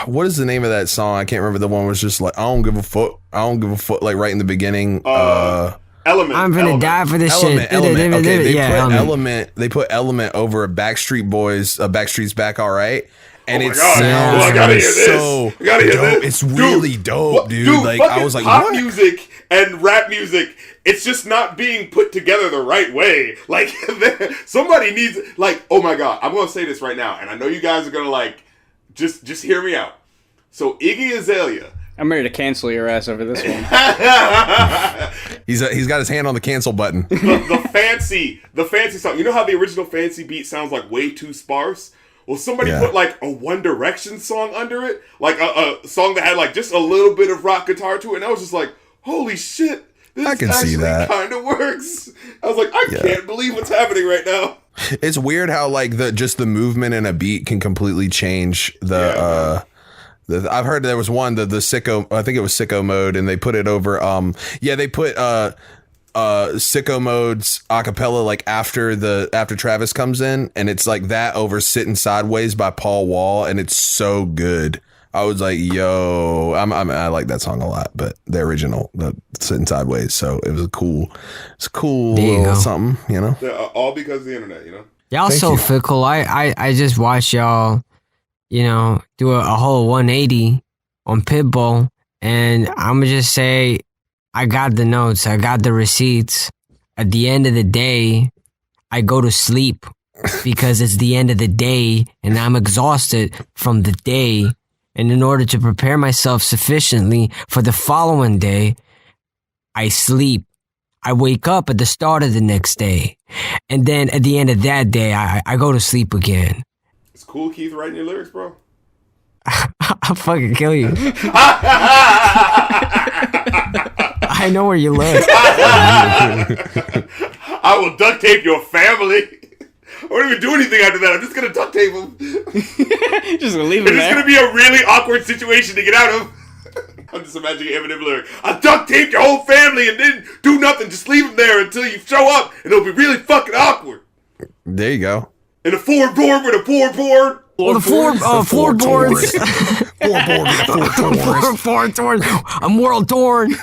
Speaker 1: What is the name of that song? I can't remember. The one was just like, I don't give a fuck. Like right in the beginning.
Speaker 2: Element.
Speaker 4: I'm gonna die for this shit.
Speaker 1: Element. Okay, they
Speaker 4: Yeah,
Speaker 1: put
Speaker 4: Element.
Speaker 1: Element. They put Element over Backstreet Boys. Backstreet's Back, all right. And
Speaker 2: Oh my
Speaker 1: it
Speaker 2: God.
Speaker 1: sounds
Speaker 2: I gotta hear this.
Speaker 1: so
Speaker 2: I gotta hear
Speaker 1: dope.
Speaker 2: this.
Speaker 1: It's really dope, dude. Like I was like,
Speaker 2: pop
Speaker 1: what?
Speaker 2: music and rap music, it's just not being put together the right way. Like somebody needs, like, oh my God, I'm gonna say this right now, and I know you guys are gonna like, just hear me out. So Iggy Azalea.
Speaker 3: I'm ready to cancel your ass over this one.
Speaker 1: He's got his hand on the cancel button.
Speaker 2: the fancy song. You know how the original fancy beat sounds like way too sparse? Well, somebody put like a One Direction song under it, like a song that had like just a little bit of rock guitar to it, and I was just like, holy shit,
Speaker 1: I can see that.
Speaker 2: Kind of works. I was like, I can't believe what's happening right now.
Speaker 1: It's weird how like the movement in a beat can completely change the. I've heard there was one the sicko. I think it was sicko mode, and they put it over. They put sicko mode's acapella like after Travis comes in, and it's like that over Sitting Sideways by Paul Wall, and it's so good. I was like, yo, I like that song a lot, but the original, the Sitting Sideways, so it was it's a cool little something, you know?
Speaker 2: Yeah, all because of the internet, you know?
Speaker 4: Y'all so fickle. I just watched y'all, you know, do a whole 180 on Pitbull, and I'm gonna just say, I got the notes, I got the receipts. At the end of the day, I go to sleep because it's the end of the day, and I'm exhausted from the day. And in order to prepare myself sufficiently for the following day, I sleep. I wake up at the start of the next day. And then at the end of that day, I go to sleep again.
Speaker 2: It's cool, Keith, writing your lyrics, bro.
Speaker 4: I'll fucking kill you. I know where you live.
Speaker 2: I will duct tape your family. I won't even do anything after that. I'm just gonna duct tape him.
Speaker 3: Just gonna leave him there.
Speaker 2: It's gonna be a really awkward situation to get out of. I'm just imagining Eminem lyric. I duct taped your whole family and didn't do nothing. Just leave them there until you show up, and it'll be really fucking awkward.
Speaker 1: There you go.
Speaker 2: In a floorboard with a floorboard.
Speaker 4: Floorboards.
Speaker 1: Floorboard.
Speaker 4: I'm world torn.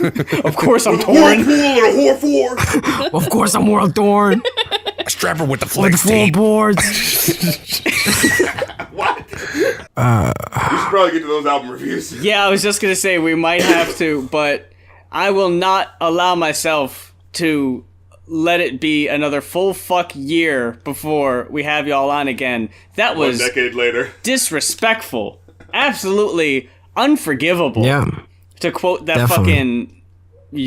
Speaker 3: Of course I'm torn.
Speaker 2: Whirlpool and a whore four.
Speaker 4: Of course I'm world torn.
Speaker 1: Strap her with the
Speaker 4: With
Speaker 1: flex
Speaker 4: the
Speaker 1: tape.
Speaker 4: floorboards.
Speaker 2: What? We should probably get to those album reviews.
Speaker 3: Yeah, I was just gonna say we might have to, but I will not allow myself to let it be another full fuck year before we have y'all on again. That was
Speaker 2: 1 decade later.
Speaker 3: disrespectful. Absolutely unforgivable.
Speaker 4: Yeah.
Speaker 3: To quote that
Speaker 4: Definitely.
Speaker 3: fucking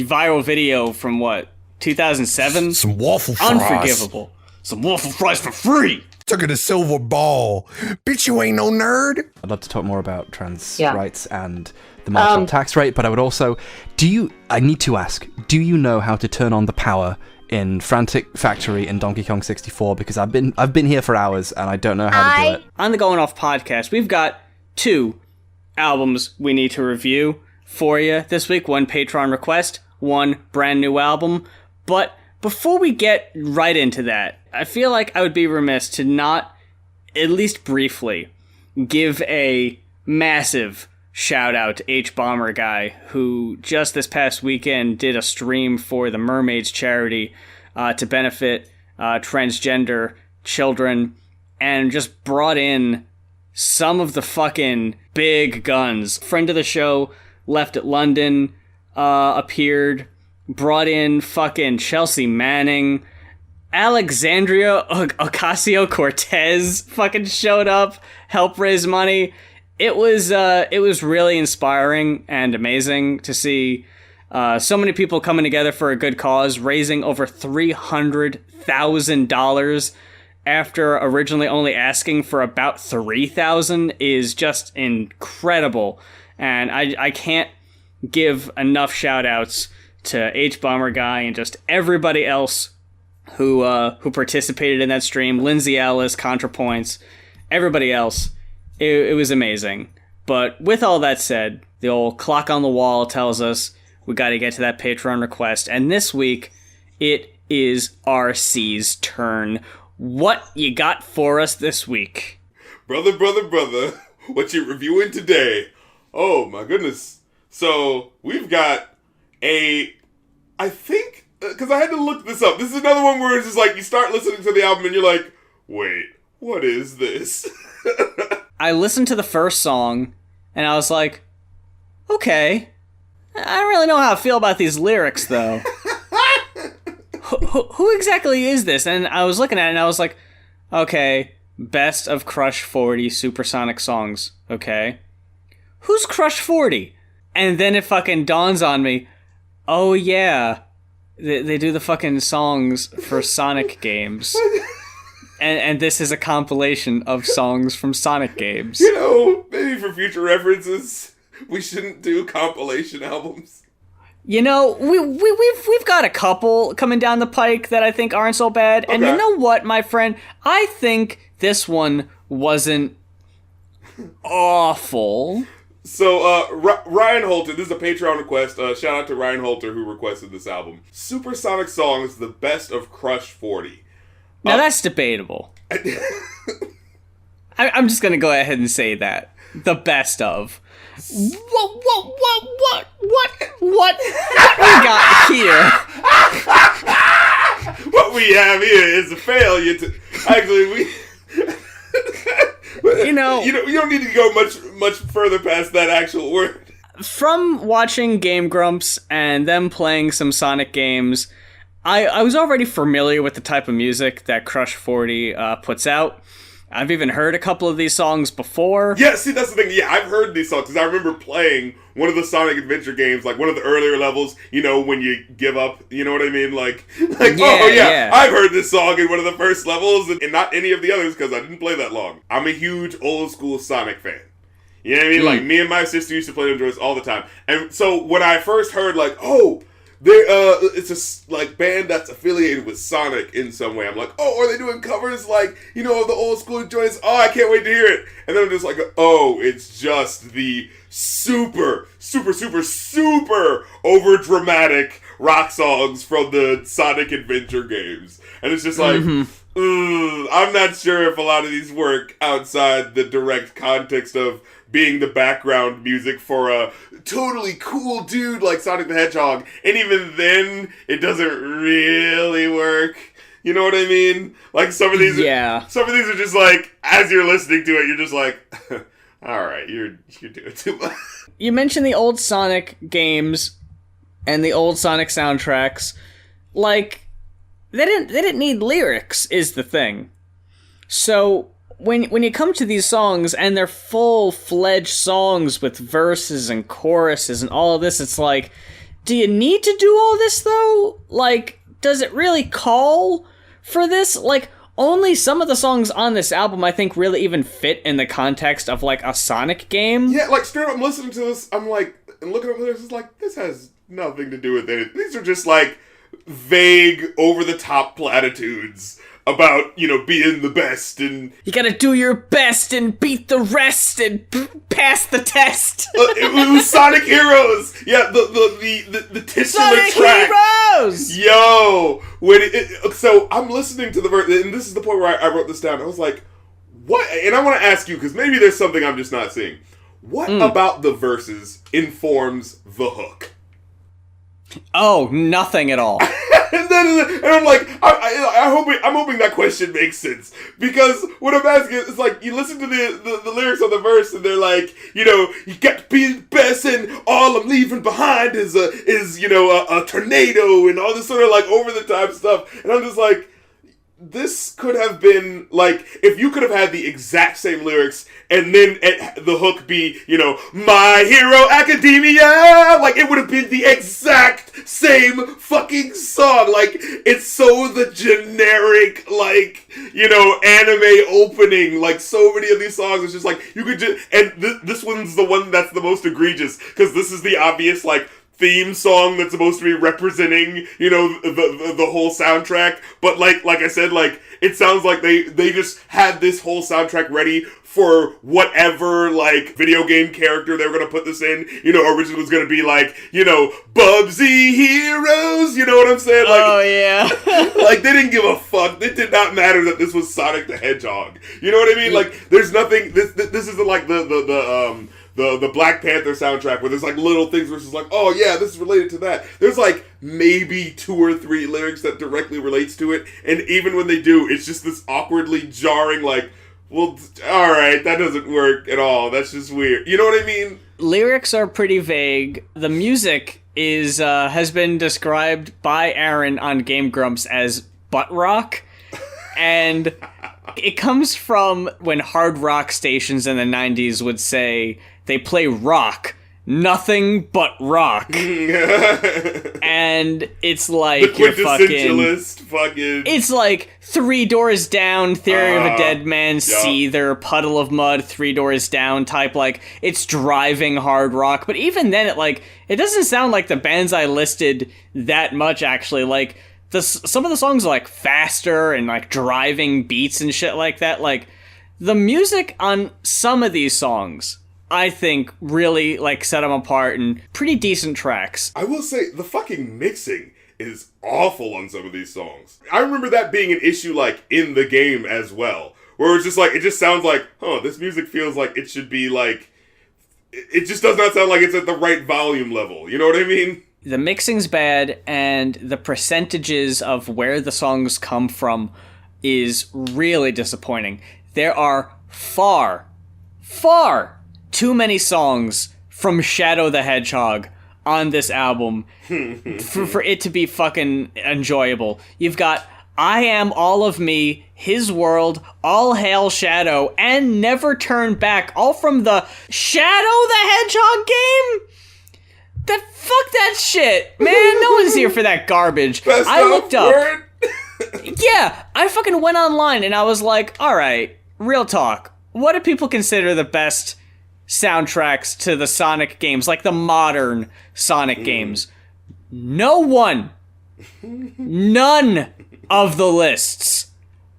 Speaker 3: viral video from what, 2007?
Speaker 1: Some waffle fries.
Speaker 3: Unforgivable. Some waffle fries for free.
Speaker 1: Took it a silver ball. Bitch, you ain't no nerd.
Speaker 8: I'd love to talk more about trans
Speaker 9: Yeah.
Speaker 8: rights and the marginal tax rate, but I would also, I need to ask, do you know how to turn on the power in Frantic Factory in Donkey Kong 64? Because I've been here for hours and I don't know how to do it.
Speaker 3: On the Going Off podcast, we've got 2 albums we need to review for you this week. 1 Patreon request, 1 brand new album. But before we get right into that, I feel like I would be remiss to not, at least briefly, give a massive shout out to HBomberGuy, who just this past weekend did a stream for the Mermaids charity to benefit transgender children, and just brought in some of the fucking big guns. Friend of the show, Left at London, appeared, brought in fucking Chelsea Manning, Alexandria Ocasio-Cortez fucking showed up, helped raise money. It was really inspiring and amazing to see so many people coming together for a good cause, raising over $300,000 after originally only asking for about $3,000 is just incredible. And I can't give enough shout outs to HBomberGuy and just everybody else who participated in that stream. Lindsay Ellis, ContraPoints, everybody else. It was amazing. But with all that said, the old clock on the wall tells us we got to get to that Patreon request. And this week, it is RC's turn. What you got for us this week?
Speaker 2: Brother, what you reviewing today? Oh my goodness. So, we've got I think, because I had to look this up. This is another one where it's just like, you start listening to the album and you're like, wait, what is this?
Speaker 3: I listened to the first song, and I was like, okay, I don't really know how I feel about these lyrics, though. Who exactly is this? And I was looking at it, and I was like, okay, best of Crush 40 Supersonic songs, okay. Who's Crush 40? And then it fucking dawns on me, oh yeah, they do the fucking songs for Sonic games. And this is a compilation of songs from Sonic games.
Speaker 2: You know, maybe for future references, we shouldn't do compilation albums.
Speaker 3: You know, we've got a couple coming down the pike that I think aren't so bad. And you know what, my friend? I think this one wasn't awful.
Speaker 2: So, Ryan Holter, this is a Patreon request. Shout out to Ryan Holter who requested this album. Supersonic Songs, the best of Crush 40.
Speaker 3: Now that's debatable. I'm just gonna go ahead and say that. The best of. What we got here?
Speaker 2: What we have here is a failure to... Actually, you don't need to go much further past that actual word.
Speaker 3: From watching Game Grumps and them playing some Sonic games, I was already familiar with the type of music that Crush 40 puts out. I've even heard a couple of these songs before.
Speaker 2: Yeah, see, that's the thing. Yeah, I've heard these songs because I remember playing one of the Sonic Adventure games, like one of the earlier levels, you know, when you give up, you know what I mean? Like yeah, I've heard this song in one of the first levels and not any of the others because I didn't play that long. I'm a huge old school Sonic fan. You know what I mean? Like, me and my sister used to play them all the time. And so when I first heard, like, it's a band that's affiliated with Sonic in some way. I'm like, oh, are they doing covers like, you know, the old school joints? Oh, I can't wait to hear it. And then I'm just like, oh, it's just the super over dramatic rock songs from the Sonic Adventure games. And it's just like, I'm not sure if a lot of these work outside the direct context of being the background music for a totally cool dude like Sonic the Hedgehog. And even then, it doesn't really work. You know what I mean? Like, some of these are just like, as you're listening to it, you're just like, alright, you're doing too much.
Speaker 3: You mentioned the old Sonic games and the old Sonic soundtracks. Like, they didn't need lyrics, is the thing. So when you come to these songs and they're full-fledged songs with verses and choruses and all of this, it's like, do you need to do all this though? Like, does it really call for this? Like, only some of the songs on this album I think really even fit in the context of like a Sonic game.
Speaker 2: Yeah, like straight up, I'm listening to this, I'm like, and looking up this, it's like, this has nothing to do with it. These are just like vague, over-the-top platitudes about, you know, being the best and...
Speaker 3: You gotta do your best and beat the rest and pass the test.
Speaker 2: It was Sonic Heroes! Yeah, the titular
Speaker 3: Sonic
Speaker 2: track.
Speaker 3: Heroes!
Speaker 2: Yo! So I'm listening to the verse, and this is the point where I wrote this down. I was like, what? And I want to ask you, because maybe there's something I'm just not seeing. What about the verses informs the hook?
Speaker 3: Oh, nothing at all.
Speaker 2: and I'm like, I'm hoping that question makes sense, because what I'm asking is like, you listen to the lyrics of the verse and they're like, you know, you got to be the best and all I'm leaving behind is a tornado and all this sort of like over the top stuff, and I'm just like, this could have been, like, if you could have had the exact same lyrics and then the hook be, you know, My Hero Academia, like, it would have been the exact same fucking song. Like, it's so the generic, like, you know, anime opening. Like, so many of these songs, it's just like, you could just, and this one's the one that's the most egregious, because this is the obvious, like, theme song that's supposed to be representing, you know, the whole soundtrack, but like I said, like, it sounds like they just had this whole soundtrack ready for whatever, like, video game character they were gonna put this in. You know, originally was gonna be like, you know, Bubsy Heroes, you know what I'm saying? Like,
Speaker 3: oh yeah.
Speaker 2: Like, they didn't give a fuck. It did not matter that this was Sonic the Hedgehog. You know what I mean? Like, there's nothing, this isn't like the Black Panther soundtrack where there's like little things where it's just like, oh yeah, this is related to that. There's like maybe 2 or 3 lyrics that directly relates to it, and even when they do, it's just this awkwardly jarring, like, well, alright, that doesn't work at all. That's just weird. You know what I mean?
Speaker 3: Lyrics are pretty vague. The music is has been described by Aaron on Game Grumps as butt rock, and it comes from when hard rock stations in the 90s would say they play rock nothing but rock. And it's like
Speaker 2: the quintessentialist fucking.
Speaker 3: It's like Three Doors Down, Theory of a Dead Man, Seether, Puddle of Mud, Three Doors Down type. Like, it's driving hard rock. But even then, it doesn't sound like the bands I listed that much, actually. Like, some of the songs are, like, faster and, like, driving beats and shit like that. Like, the music on some of these songs, I think, really, like, set them apart and pretty decent tracks.
Speaker 2: I will say, the fucking mixing is awful on some of these songs. I remember that being an issue, like, in the game as well. Where it's just like, it just sounds like, this music feels like it should be, like, it just does not sound like it's at the right volume level. You know what I mean?
Speaker 3: The mixing's bad, and the percentages of where the songs come from is really disappointing. There are far too many songs from Shadow the Hedgehog on this album for it to be fucking enjoyable. You've got I Am All of Me, His World, All Hail Shadow, and Never Turn Back, all from the Shadow the Hedgehog game? Fuck that shit, man. No one's here for that garbage. I looked up. Yeah, I fucking went online and I was like, alright, real talk. What do people consider the best soundtracks to the Sonic games, like the modern Sonic games? No one, none of the lists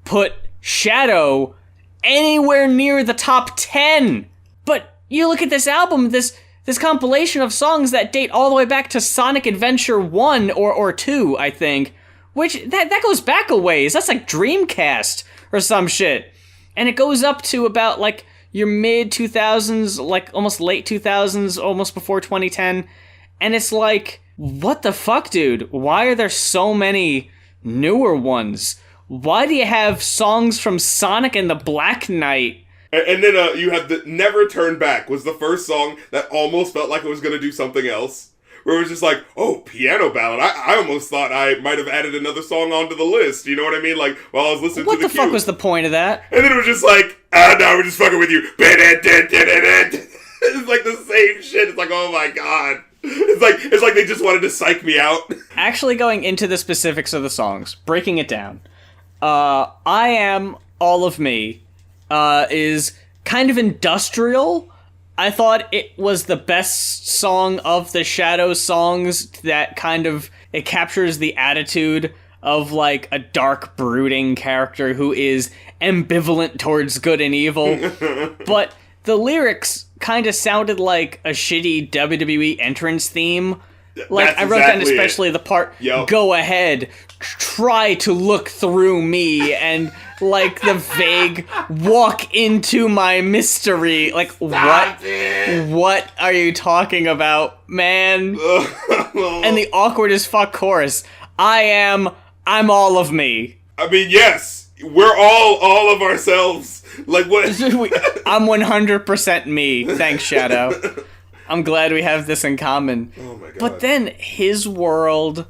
Speaker 3: put Shadow anywhere near the top 10. But you look at this album, this compilation of songs that date all the way back to Sonic Adventure 1 or 2, I think, which that goes back a ways. That's like Dreamcast or some shit. And it goes up to about like your mid 2000s, like almost late 2000s, almost before 2010. And it's like, what the fuck, dude? Why are there so many newer ones? Why do you have songs from Sonic and the Black Knight?
Speaker 2: And then you had the Never Turn Back was the first song that almost felt like it was going to do something else. Where it was just like, piano ballad. I almost thought I might have added another song onto the list. You know what I mean? Like, while I was listening to the
Speaker 3: What the fuck was the point of that?
Speaker 2: And then it was just like, no, we're just fucking with you. It's like the same shit. It's like, oh my god. It's like they just wanted to psych me out.
Speaker 3: Actually going into the specifics of the songs, breaking it down. I Am All of Me is kind of industrial. I thought it was the best song of the Shadow songs that kind of, it captures the attitude of like a dark, brooding character who is ambivalent towards good and evil. But the lyrics kind of sounded like a shitty WWE entrance theme. Like, I wrote down especially the part, go ahead, try to look through me, and like the vague walk into my mystery. Like, what are you talking about, man? And the awkward as fuck chorus, I'm all of me.
Speaker 2: I mean, yes, we're all of ourselves. Like, what?
Speaker 3: I'm 100% me. Thanks, Shadow. I'm glad we have this in common.
Speaker 2: Oh my god.
Speaker 3: But then His World,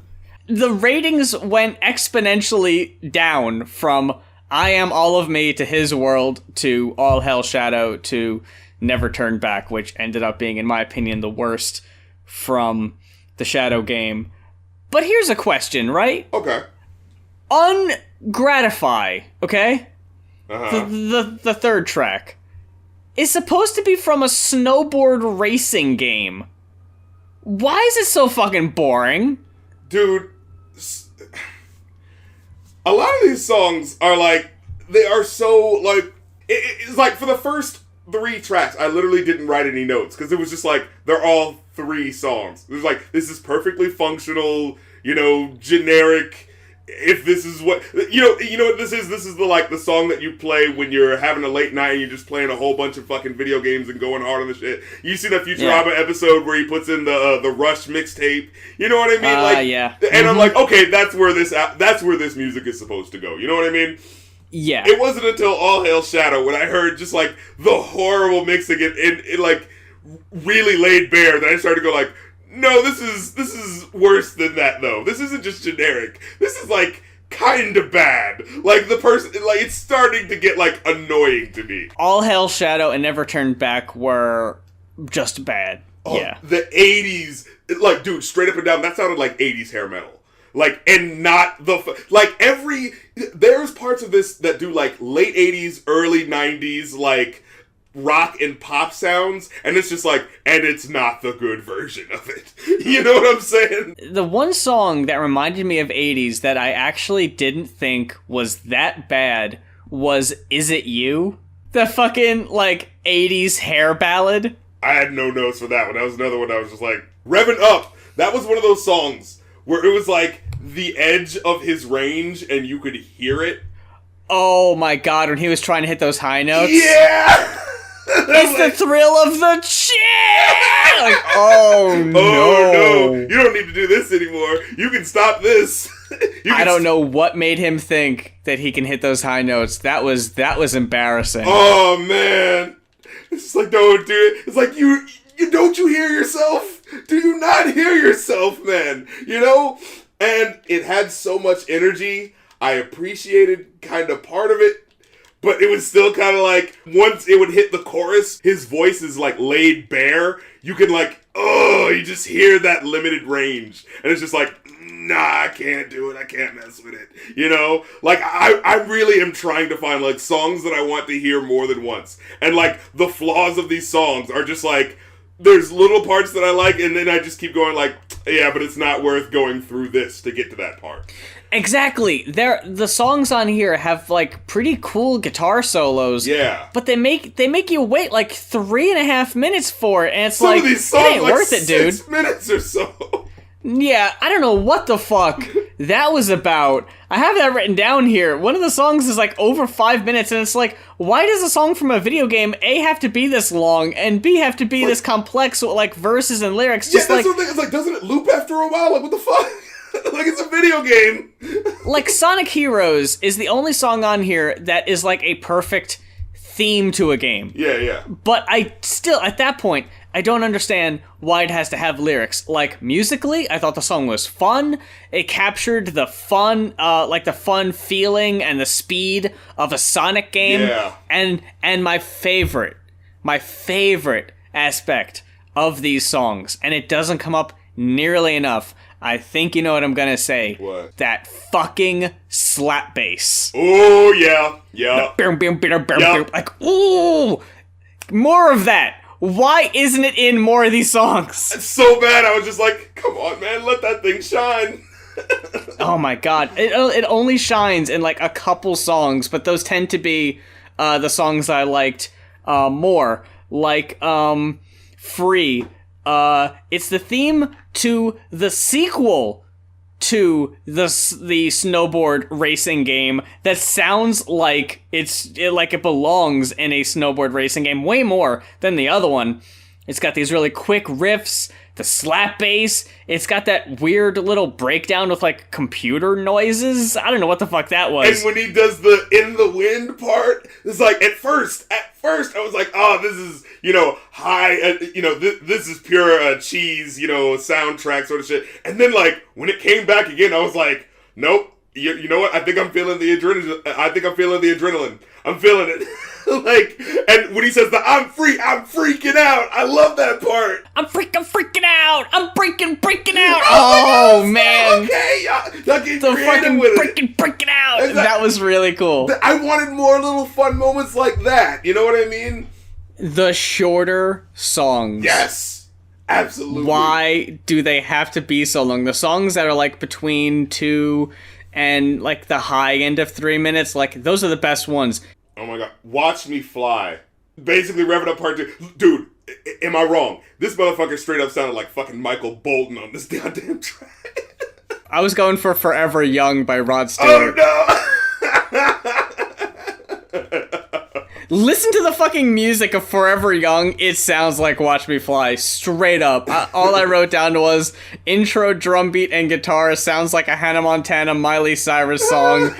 Speaker 3: the ratings went exponentially down from I Am All of Me to His World to All Hail Shadow to Never Turn Back, which ended up being, in my opinion, the worst from the Shadow game. But here's a question, right?
Speaker 2: Okay.
Speaker 3: Ungratify, okay?
Speaker 2: Uh-huh.
Speaker 3: The third track is supposed to be from a snowboard racing game. Why is it so fucking boring?
Speaker 2: Dude, a lot of these songs are like, they are so like, it's like for the first 3 tracks, I literally didn't write any notes because it was just like, they're all 3 songs. It was like, this is perfectly functional, generic. If this is what you know what this is the song that you play when you're having a late night and you're just playing a whole bunch of fucking video games and going hard on the shit. You see that Futurama episode where he puts in the Rush mixtape. You know what I mean?
Speaker 3: Yeah.
Speaker 2: And I'm like, okay, that's where this music is supposed to go. You know what I mean?
Speaker 3: Yeah.
Speaker 2: It wasn't until All Hail Shadow when I heard just like the horrible mixing it like really laid bare that I started to go like, no, this is worse than that, though. This isn't just generic. This is, like, kind of bad. Like, it's starting to get, like, annoying to me.
Speaker 3: All Hail Shadow and Never Turn Back were just bad. Yeah.
Speaker 2: The 80s, like, dude, straight up and down, that sounded like 80s hair metal. Like, and not there's parts of this that do, like, late 80s, early 90s, like, rock and pop sounds, and it's just like, and it's not the good version of it. You know what I'm saying?
Speaker 3: The one song that reminded me of 80s that I actually didn't think was that bad was Is It You? The fucking, like, 80s hair ballad.
Speaker 2: I had no notes for that one. That was another one I was just like, revving up. That was one of those songs where it was like the edge of his range and you could hear it.
Speaker 3: Oh my god, when he was trying to hit those high notes.
Speaker 2: Yeah!
Speaker 3: It's the thrill of the chill! Like, oh no.
Speaker 2: Oh no, you don't need to do this anymore. You can stop this.
Speaker 3: I don't know what made him think that he can hit those high notes. That was embarrassing.
Speaker 2: Oh man. It's just like, don't do it. It's like, you don't you hear yourself? Do you not hear yourself, man? You know? And it had so much energy. I appreciated kind of part of it. But it was still kind of like, once it would hit the chorus, his voice is like laid bare. You can like, you just hear that limited range. And it's just like, nah, I can't do it. I can't mess with it. You know? Like, I really am trying to find like songs that I want to hear more than once. And like, the flaws of these songs are just like, there's little parts that I like, and then I just keep going like, yeah, but it's not worth going through this to get to that part.
Speaker 3: Exactly. The songs on here have like pretty cool guitar solos.
Speaker 2: Yeah.
Speaker 3: But they make you wait like 3.5 minutes for it, and it's
Speaker 2: Some
Speaker 3: like,
Speaker 2: of these songs
Speaker 3: it ain't
Speaker 2: like
Speaker 3: worth it, dude.
Speaker 2: 6 minutes or so.
Speaker 3: Yeah, I don't know what the fuck that was about. I have that written down here. One of the songs is like over 5 minutes, and it's like, why does a song from a video game A have to be this long, and B have to be this complex with like verses and lyrics?
Speaker 2: Yeah,
Speaker 3: Just
Speaker 2: that's
Speaker 3: like,
Speaker 2: the thing. It's like, doesn't it loop after a while? Like, what the fuck? Like, it's a video game.
Speaker 3: like Sonic Heroes is the only song on here that is like a perfect theme to a game.
Speaker 2: Yeah.
Speaker 3: But I still, at that point, I don't understand why it has to have lyrics. Like, musically, I thought the song was fun. It captured the fun, like the fun feeling and the speed of a Sonic game.
Speaker 2: Yeah.
Speaker 3: And my favorite aspect of these songs, and it doesn't come up nearly enough, I think you know what I'm gonna say.
Speaker 2: What?
Speaker 3: That fucking slap bass.
Speaker 2: Oh, yeah. Yeah.
Speaker 3: Like, ooh! More of that! Why isn't it in more of these songs?
Speaker 2: It's so bad, I was just like, come on, man, let that thing shine.
Speaker 3: Oh my god. It only shines in like a couple songs, but those tend to be the songs I liked more. Like, Free. It's the theme to the sequel to the snowboard racing game that sounds like it belongs in a snowboard racing game way more than the other one. It's got these really quick riffs, the slap bass. It's got that weird little breakdown with like computer noises. I don't know what the fuck that was.
Speaker 2: And when he does the in the wind part, it's like, at first I was like, oh, this is, high, this is pure cheese, soundtrack sort of shit. And then like, when it came back again, I was like, nope, you know what? I think I'm feeling the adrenaline. I'm feeling it. Like, and when he says that I'm freaking out. I love that part.
Speaker 3: I'm freaking out. I'm breaking out.
Speaker 2: Oh
Speaker 3: man.
Speaker 2: Okay, y'all get
Speaker 3: The
Speaker 2: creative
Speaker 3: fucking
Speaker 2: with it.
Speaker 3: breaking out. That was really cool.
Speaker 2: I wanted more little fun moments like that. You know what I mean?
Speaker 3: The shorter songs.
Speaker 2: Yes. Absolutely.
Speaker 3: Why do they have to be so long? The songs that are like between 2 and like the high end of 3 minutes, like those are the best ones.
Speaker 2: Oh my god. Watch Me Fly. Basically, Rev It Up Part 2. Dude, am I wrong? This motherfucker straight up sounded like fucking Michael Bolton on this goddamn track.
Speaker 3: I was going for Forever Young by Rod Stewart.
Speaker 2: Oh no!
Speaker 3: Listen to the fucking music of Forever Young. It sounds like Watch Me Fly. Straight up. All I wrote down was intro, drum beat, and guitar sounds like a Hannah Montana, Miley Cyrus song.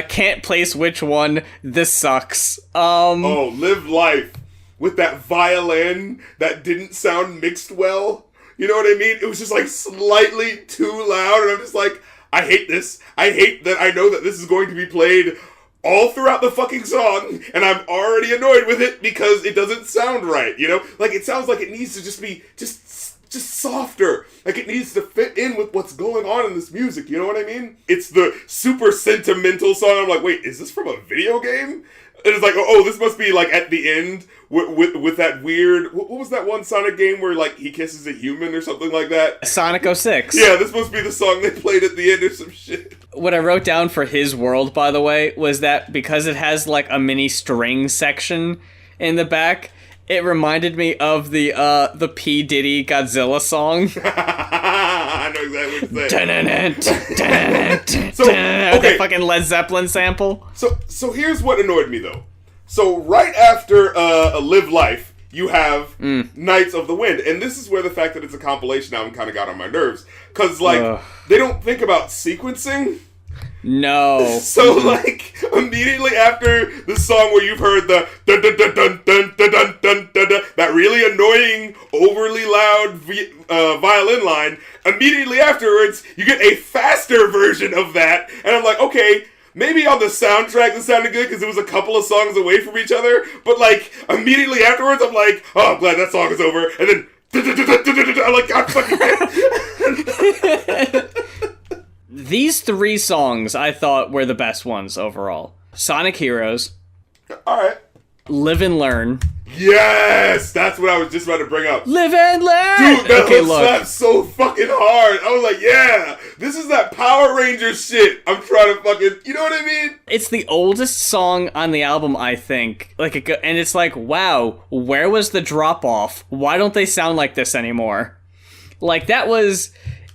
Speaker 3: Can't place which one. This sucks.
Speaker 2: Live Life with that violin that didn't sound mixed well. You know what I mean? It was just like slightly too loud, and I'm just like, I hate this. I hate that I know that this is going to be played all throughout the fucking song, and I'm already annoyed with it because it doesn't sound right, you know? Like, it sounds like it needs to just be just softer. Like, it needs to fit in with what's going on in this music, you know what I mean? It's the super sentimental song. I'm like, wait, is this from a video game? And it's like, oh, this must be, like, at the end with that weird... What was that one Sonic game where, like, he kisses a human or something like that?
Speaker 3: Sonic 06.
Speaker 2: Yeah, this must be the song they played at the end or some shit.
Speaker 3: What I wrote down for his world, by the way, was that because it has, like, a mini string section in the back, it reminded me of the P. Diddy Godzilla song.
Speaker 2: I know exactly what you're saying.
Speaker 3: So, okay. The fucking Led Zeppelin sample.
Speaker 2: So here's what annoyed me, though. So right after Live Life, you have Knights of the Wind. And this is where the fact that it's a compilation album kind of got on my nerves. Because, like, they don't think about sequencing.
Speaker 3: No.
Speaker 2: So, like, immediately after the song where you've heard the dun dun dun dun dun dun dun dun dun dun, that really annoying, overly loud violin line, immediately afterwards, you get a faster version of that. And I'm like, okay, maybe on the soundtrack this sounded good because it was a couple of songs away from each other. But, like, immediately afterwards, I'm like, oh, I'm glad that song is over. And then, I'm like, God fucking
Speaker 3: These three songs I thought were the best ones overall. Sonic Heroes.
Speaker 2: Alright.
Speaker 3: Live and Learn.
Speaker 2: Yes! That's what I was just about to bring up.
Speaker 3: Live and Learn!
Speaker 2: Dude, that hook slaps so fucking hard. I was like, yeah! This is that Power Rangers shit. I'm trying to fucking... You know what I mean?
Speaker 3: It's the oldest song on the album, I think. And it's like, wow, where was the drop-off? Why don't they sound like this anymore? Like, that was...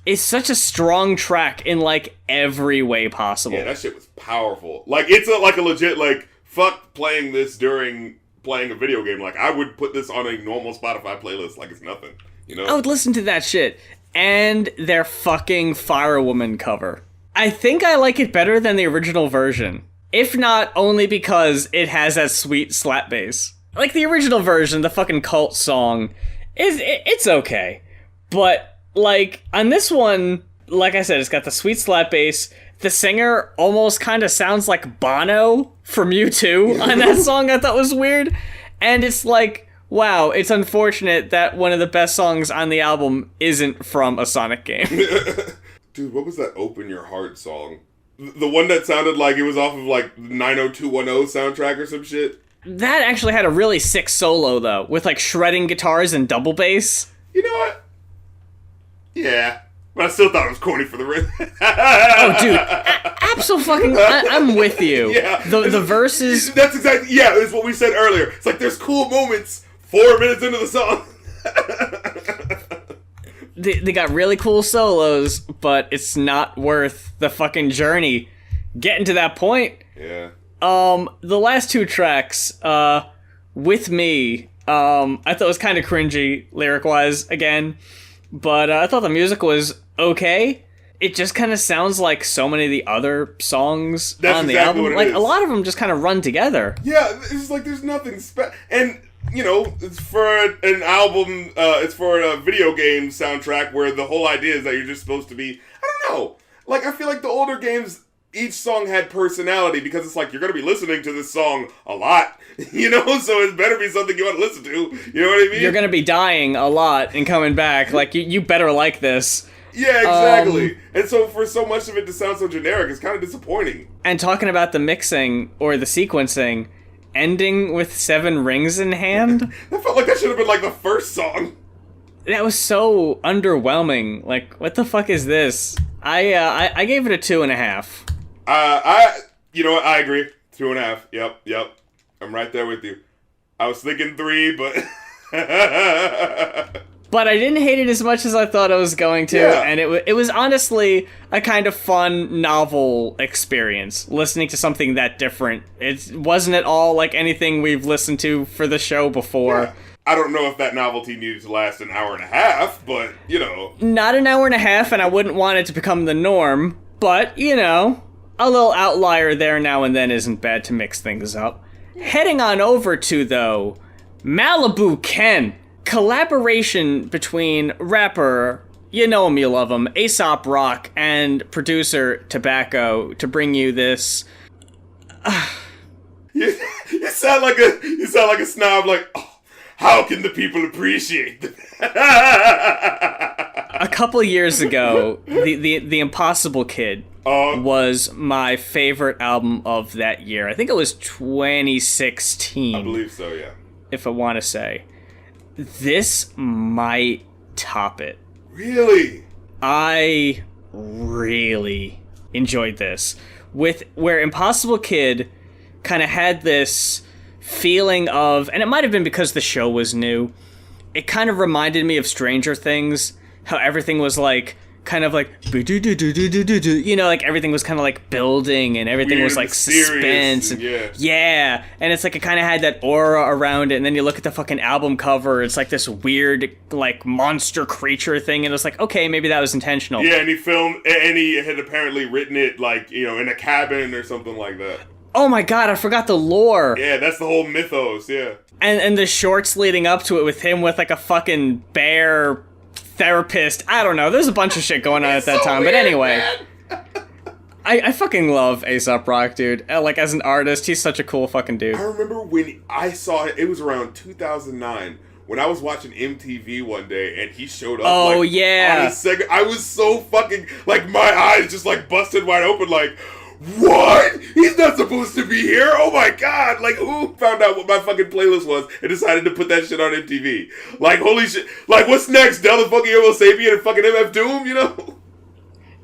Speaker 3: It's such a strong track in, like, every way possible.
Speaker 2: Yeah, that shit was powerful. Like, it's a legit, like, fuck playing this during playing a video game. Like, I would put this on a normal Spotify playlist like it's nothing, you know?
Speaker 3: I would listen to that shit. And their fucking Firewoman cover. I think I like it better than the original version. If not, only because it has that sweet slap bass. Like, the original version, the fucking cult song, it's okay. But... like, on this one, like I said, it's got the sweet slap bass. The singer almost kind of sounds like Bono from U2 on that song. I thought was weird. And it's like, wow, it's unfortunate that one of the best songs on the album isn't from a Sonic game.
Speaker 2: Dude, what was that Open Your Heart song? The one that sounded like it was off of, like, 90210 soundtrack or some shit?
Speaker 3: That actually had a really sick solo, though, with, like, shredding guitars and double bass.
Speaker 2: You know what? Yeah, but I still thought it was corny for the rhythm.
Speaker 3: Oh, dude, absolutely, I'm with you.
Speaker 2: Yeah,
Speaker 3: the verses.
Speaker 2: That's exactly it's what we said earlier. It's like there's cool moments 4 minutes into the song.
Speaker 3: They got really cool solos, but it's not worth the fucking journey getting to that point.
Speaker 2: Yeah.
Speaker 3: The last two tracks, With Me, I thought was kind of cringy lyric-wise again. But I thought the music was okay. It just kind of sounds like so many of the other songs on the album. Like, a lot of them just kind of run together.
Speaker 2: Yeah, it's like there's nothing special. And, you know, it's for an album, it's for a video game soundtrack where the whole idea is that you're just supposed to be, I don't know. Like, I feel like the older games, each song had personality because it's like, you're going to be listening to this song a lot. You know, so it better be something you want to listen to. You know what I mean?
Speaker 3: You're gonna be dying a lot and coming back. Like, you better like this.
Speaker 2: Yeah, exactly. And so for so much of it to sound so generic, it's kind of disappointing.
Speaker 3: And talking about the mixing or the sequencing, ending with 7 rings in hand.
Speaker 2: That felt like that should have been like the first song.
Speaker 3: That was so underwhelming. Like, what the fuck is this? I gave it a 2.5.
Speaker 2: You know what? I agree. 2.5. Yep. I'm right there with you. I was thinking 3, but...
Speaker 3: But I didn't hate it as much as I thought I was going to, and it was honestly a kind of fun, novel experience, listening to something that different. It wasn't at all like anything we've listened to for the show before.
Speaker 2: Yeah. I don't know if that novelty needed to last an hour and a half, but, you know...
Speaker 3: Not an hour and a half, and I wouldn't want it to become the norm, but, you know, a little outlier there now and then isn't bad to mix things up. Heading on over to, though, Malibu Ken. Collaboration between rapper, you know him, you love him, Aesop Rock, and producer Tobacco to bring you this...
Speaker 2: sound like a snob. Like, oh, how can the people appreciate that?
Speaker 3: A couple years ago, the Impossible Kid was my favorite album of that year. I think it was 2016.
Speaker 2: I believe so, yeah.
Speaker 3: If I want to say. This might top it.
Speaker 2: Really?
Speaker 3: I really enjoyed this. Where Impossible Kid kind of had this feeling of, and it might have been because the show was new, it kind of reminded me of Stranger Things, how everything was like, kind of like, you know, like everything was kind of like building and everything was like suspense. And, yeah. And it's like it kind of had that aura around it. And then you look at the fucking album cover, it's like this weird, like monster creature thing. And it's like, okay, maybe that was intentional.
Speaker 2: Yeah, and he had apparently written it like, you know, in a cabin or something like that.
Speaker 3: Oh my god, I forgot the lore.
Speaker 2: Yeah, that's the whole mythos, yeah.
Speaker 3: And the shorts leading up to it with him with like a fucking bear therapist. I don't know. There's a bunch of shit going on at that time. But anyway, I fucking love Aesop Rock, dude. Like, as an artist, he's such a cool fucking dude.
Speaker 2: I remember when I saw it, it was around 2009, when I was watching MTV one day, and he showed up,
Speaker 3: oh,
Speaker 2: like,
Speaker 3: yeah.
Speaker 2: on a segment. I was so fucking, like, my eyes just, like, busted wide open, like, what? He's not supposed to be here? Oh my god! Like, who found out what my fucking playlist was and decided to put that shit on MTV? Like, holy shit. Like, what's next? Del the fucking Homo Sapien and fucking MF Doom, you know?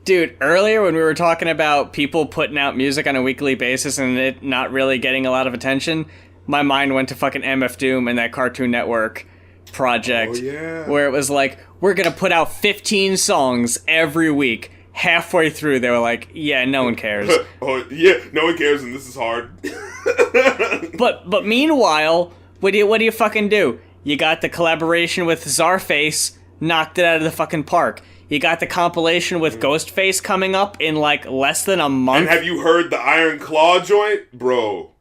Speaker 3: Dude, earlier when we were talking about people putting out music on a weekly basis and it not really getting a lot of attention, my mind went to fucking MF Doom and that Cartoon Network project.
Speaker 2: Oh, yeah.
Speaker 3: Where it was like, we're gonna put out 15 songs every week. Halfway through, they were like, yeah, no one cares.
Speaker 2: Oh, yeah, no one cares, and this is hard.
Speaker 3: But meanwhile, what do you fucking do? You got the collaboration with Czarface, knocked it out of the fucking park. You got the compilation with Ghostface coming up in, like, less than a month.
Speaker 2: And have you heard the Iron Claw joint? Bro,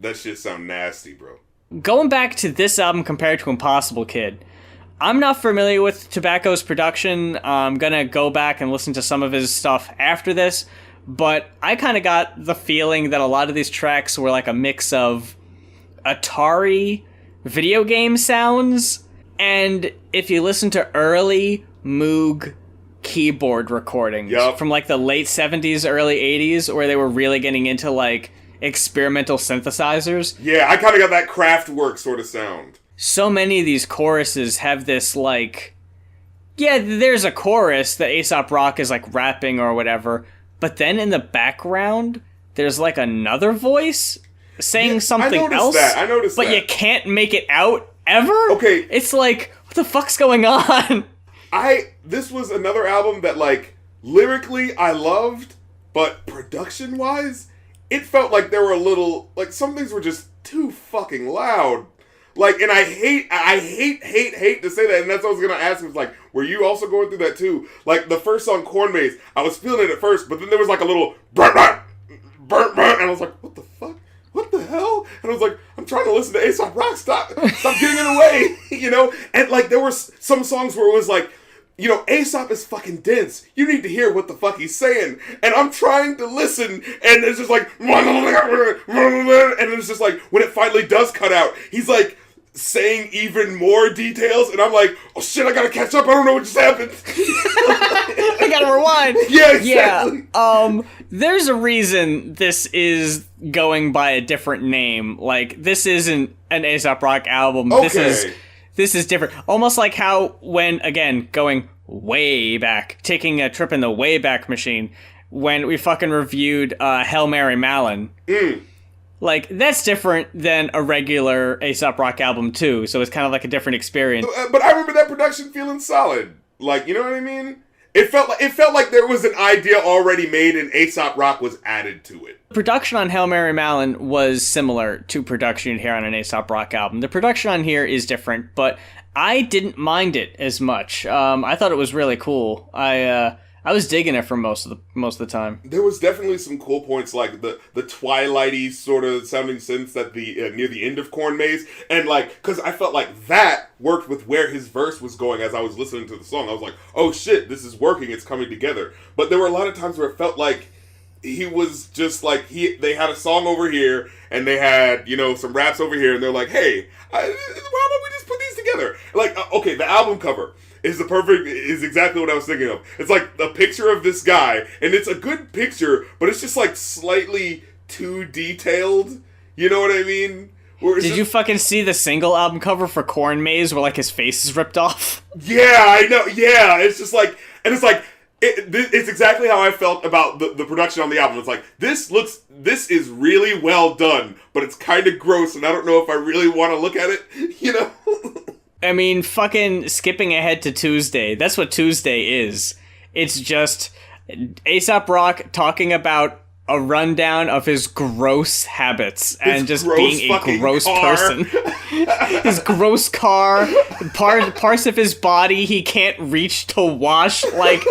Speaker 2: that shit sound nasty, bro.
Speaker 3: Going back to this album compared to Impossible Kid, I'm not familiar with Tobacco's production. I'm gonna go back and listen to some of his stuff after this, but I kind of got the feeling that a lot of these tracks were like a mix of Atari video game sounds, and if you listen to early Moog keyboard recordings from like the late 70s, early 80s, where they were really getting into like experimental synthesizers.
Speaker 2: Yeah, I kind of got that Kraftwerk sort of sound.
Speaker 3: So many of these choruses have this, like, yeah, there's a chorus that Aesop Rock is, like, rapping or whatever, but then in the background, there's, like, another voice saying something else.
Speaker 2: I noticed that.
Speaker 3: But you can't make it out ever?
Speaker 2: Okay.
Speaker 3: It's like, what the fuck's going on?
Speaker 2: This was another album that, like, lyrically I loved, but production-wise, it felt like there were a little, like, some things were just too fucking loud. Like, and I hate to say that, and that's what I was gonna ask. Was like, were you also going through that too? Like the first song, Corn Maze, I was feeling it at first, but then there was like a little burp, and I was like, what the fuck? What the hell? And I was like, I'm trying to listen to Aesop Rock. Stop getting in the way, you know? And like there were some songs where it was like, you know, Aesop is fucking dense. You need to hear what the fuck he's saying. And I'm trying to listen, and it's just like, and it's just like, when it finally does cut out, he's like saying even more details, and I'm like, oh shit, I gotta catch up. I don't know what just happened.
Speaker 3: I gotta rewind.
Speaker 2: Yeah, exactly.
Speaker 3: Yeah. There's a reason this is going by a different name. Like, this isn't an Aesop Rock album.
Speaker 2: Okay.
Speaker 3: This is different. Almost like how when, again, going way back, taking a trip in the Wayback Machine, when we fucking reviewed Hail Mary Malin. Like, that's different than a regular Aesop Rock album, too. So it's kind of like a different experience.
Speaker 2: But I remember that production feeling solid. Like, you know what I mean? It felt like there was an idea already made and Aesop Rock was added to it.
Speaker 3: Production on Hail Mary Malin was similar to production here on an Aesop Rock album. The production on here is different, but I didn't mind it as much. I thought it was really cool. I was digging it for most of the time.
Speaker 2: There was definitely some cool points, like the twilighty sort of sounding synths at the near the end of Corn Maze, and like, because I felt like that worked with where his verse was going as I was listening to the song. I was like, oh shit, this is working, it's coming together. But there were a lot of times where it felt like he was just like, they had a song over here, and they had, you know, some raps over here, and they're like, hey, why don't we just put these together? Like, okay, the album cover is exactly what I was thinking of. It's like a picture of this guy, and it's a good picture, but it's just like slightly too detailed. You know what I mean?
Speaker 3: Did you fucking see the single album cover for Corn Maze where like his face is ripped off?
Speaker 2: Yeah, I know. Yeah, it's just like, and it's like, it's exactly how I felt about the production on the album. It's like, this is really well done, but it's kind of gross, and I don't know if I really want to look at it, you know?
Speaker 3: I mean, fucking skipping ahead to Tuesday. That's what Tuesday is. It's just Aesop Rock talking about a rundown of his gross habits and just being a gross person. His gross car, parts of his body he can't reach to wash. Like,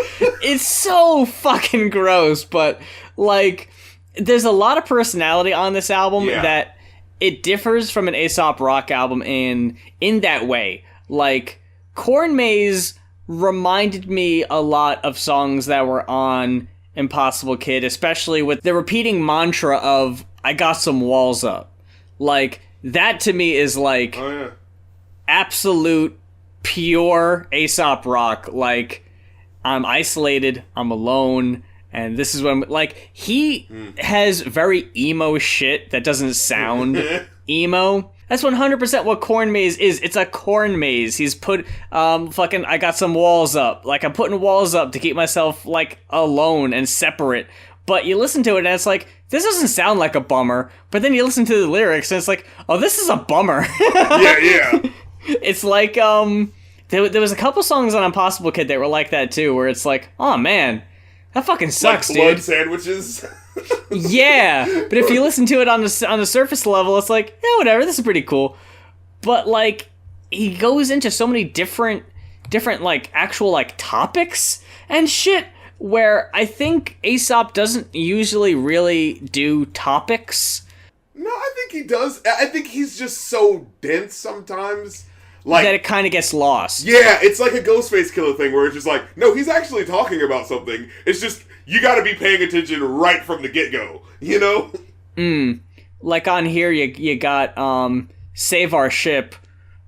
Speaker 3: it's so fucking gross, but, like, there's a lot of personality on this album that it differs from an Aesop Rock album in that way. Like, Corn Maze reminded me a lot of songs that were on Impossible Kid, especially with the repeating mantra of, I got some walls up. Like, that to me is like absolute pure Aesop Rock. Like, I'm isolated, I'm alone, and this is what I'm like. He has very emo shit that doesn't sound emo. That's 100% what Corn Maze is. It's a corn maze. He's put, I got some walls up. Like, I'm putting walls up to keep myself, like, alone and separate. But you listen to it and it's like, this doesn't sound like a bummer. But then you listen to the lyrics and it's like, oh, this is a bummer.
Speaker 2: Yeah.
Speaker 3: It's like, there was a couple songs on Impossible Kid that were like that too, where it's like, oh man, that fucking sucks,
Speaker 2: like blood
Speaker 3: dude.
Speaker 2: sandwiches.
Speaker 3: Yeah, but if you listen to it on the surface level, it's like, yeah, whatever, this is pretty cool. But like, he goes into so many different like actual like topics and shit, where I think Aesop doesn't usually really do topics.
Speaker 2: No, I think he does. I think he's just so dense sometimes. Like,
Speaker 3: that it kind of gets lost.
Speaker 2: Yeah, it's like a Ghostface Killer thing where it's just like, no, he's actually talking about something. It's just, you gotta be paying attention right from the get-go, you know?
Speaker 3: Like on here, you got Save Our Ship,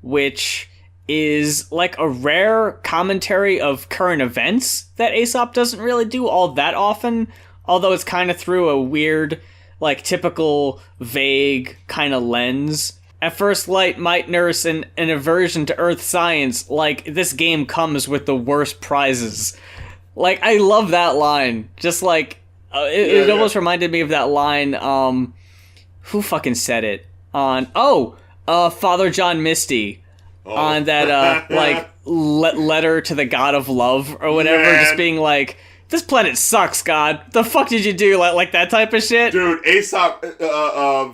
Speaker 3: which is like a rare commentary of current events that Aesop doesn't really do all that often, although it's kind of through a weird, like, typical, vague kind of lens. At first light might nurse an aversion to earth science, like, this game comes with the worst prizes. Like, I love that line. Just like, it almost reminded me of that line, who fucking said it? Father John Misty. On that, letter to the god of love, or whatever, just being like, this planet sucks, God. The fuck did you do? Like that type of shit?
Speaker 2: Dude, Aesop,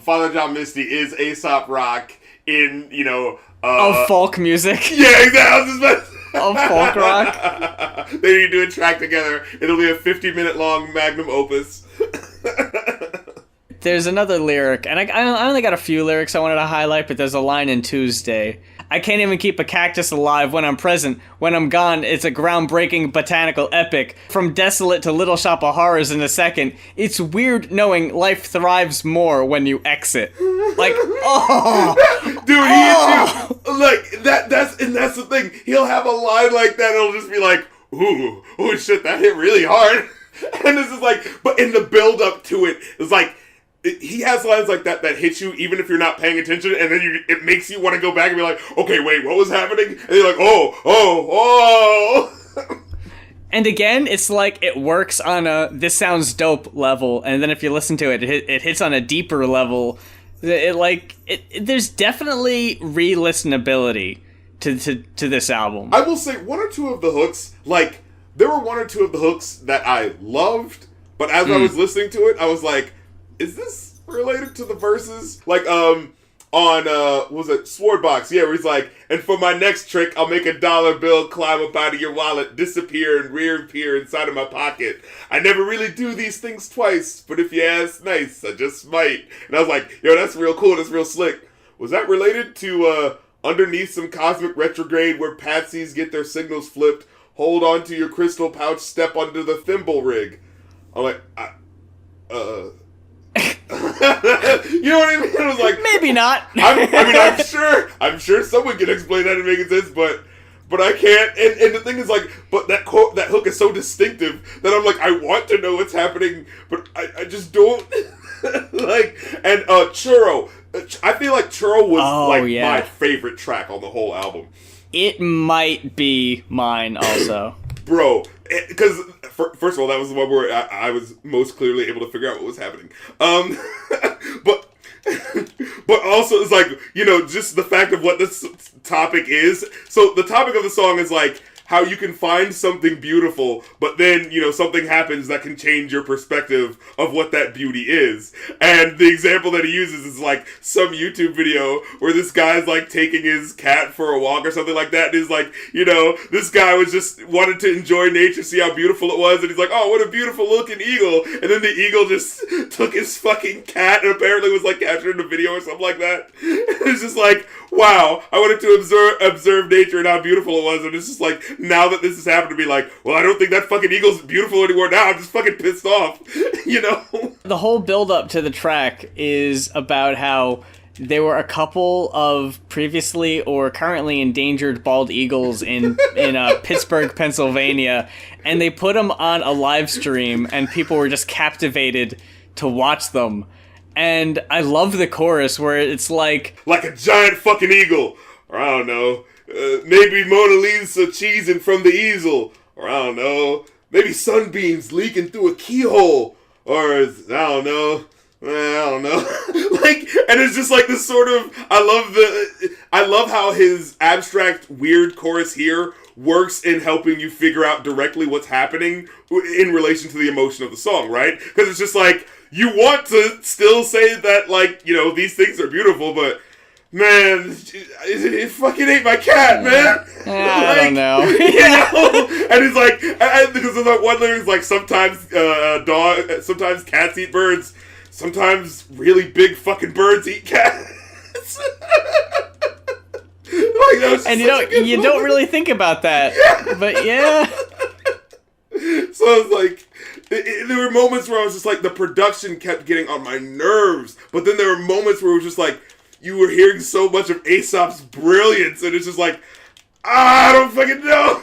Speaker 2: Father John Misty is Aesop Rock in, you know...
Speaker 3: of folk music.
Speaker 2: Yeah, exactly.
Speaker 3: Of folk rock.
Speaker 2: They need to do a track together. It'll be a 50-minute long magnum opus.
Speaker 3: There's another lyric, and I only got a few lyrics I wanted to highlight, but there's a line in Tuesday. I can't even keep a cactus alive when I'm present. When I'm gone, it's a groundbreaking botanical epic. From desolate to Little Shop of Horrors in a second. It's weird knowing life thrives more when you exit. Like,
Speaker 2: Dude, he hits you. Like, that's the thing. He'll have a line like that, and it'll just be like, ooh, shit, that hit really hard. And this is like, but in the build-up to it, it's like, he has lines like that hit you even if you're not paying attention, and then it makes you want to go back and be like, okay, wait, what was happening? And you're like, oh.
Speaker 3: And again, it's like it works on a this sounds dope level, and then if you listen to it, it hits on a deeper level. There's definitely re-listenability to this album.
Speaker 2: I will say one or two of the hooks, like, there were one or two of the hooks that I loved, but as I was listening to it, I was like, is this related to the verses? Like, on, what was it, Swordbox, yeah, where he's like, and for my next trick, I'll make a dollar bill climb up out of your wallet, disappear and reappear inside of my pocket. I never really do these things twice, but if you ask nice, I just might. And I was like, yo, that's real cool, that's real slick. Was that related to, underneath some cosmic retrograde where patsies get their signals flipped, hold on to your crystal pouch, step under the thimble rig? I'm like, You know what I mean? It was like,
Speaker 3: Maybe not.
Speaker 2: I'm sure someone can explain that and make it sense, but I can't. And the thing is, like, but that hook is so distinctive that I'm like, I want to know what's happening, but I just don't. Like, and Churro. I feel like Churro was my favorite track on the whole album.
Speaker 3: It might be mine also.
Speaker 2: Bro, because first of all, that was the one where I was most clearly able to figure out what was happening. But also it's like, you know, just the fact of what this topic is. So the topic of the song is like how you can find something beautiful, but then, you know, something happens that can change your perspective of what that beauty is. And the example that he uses is like some YouTube video where this guy's like taking his cat for a walk or something like that, and he's like, you know, this guy was just wanted to enjoy nature, see how beautiful it was, and he's like, oh, what a beautiful looking eagle. And then the eagle just took his fucking cat and apparently was like captured in a video or something like that. It's just like, wow, I wanted to observe nature and how beautiful it was, and it's just like, now that this has happened to be like, well, I don't think that fucking eagle's beautiful anymore now, I'm just fucking pissed off, you know?
Speaker 3: The whole build-up to the track is about how there were a couple of previously or currently endangered bald eagles in Pittsburgh, Pennsylvania, and they put them on a live stream, and people were just captivated to watch them. And I love the chorus where it's like
Speaker 2: a giant fucking eagle, or I don't know, maybe Mona Lisa cheesing from the easel, or I don't know, maybe sunbeams leaking through a keyhole, or I don't know. Like, and it's just like this sort of, I love how his abstract weird chorus here works in helping you figure out directly what's happening in relation to the emotion of the song, right? Because it's just like, you want to still say that, like, you know, these things are beautiful, but man, it fucking ate my cat, man.
Speaker 3: I don't know.
Speaker 2: You know? And it's like, because there's like one lyric is like, sometimes sometimes cats eat birds, sometimes really big fucking birds eat cats. Like,
Speaker 3: and you don't really think about that, but yeah.
Speaker 2: So it's like, there were moments where I was just like, the production kept getting on my nerves, but then there were moments where it was just like, you were hearing so much of Aesop's brilliance, and it's just like, I don't fucking know.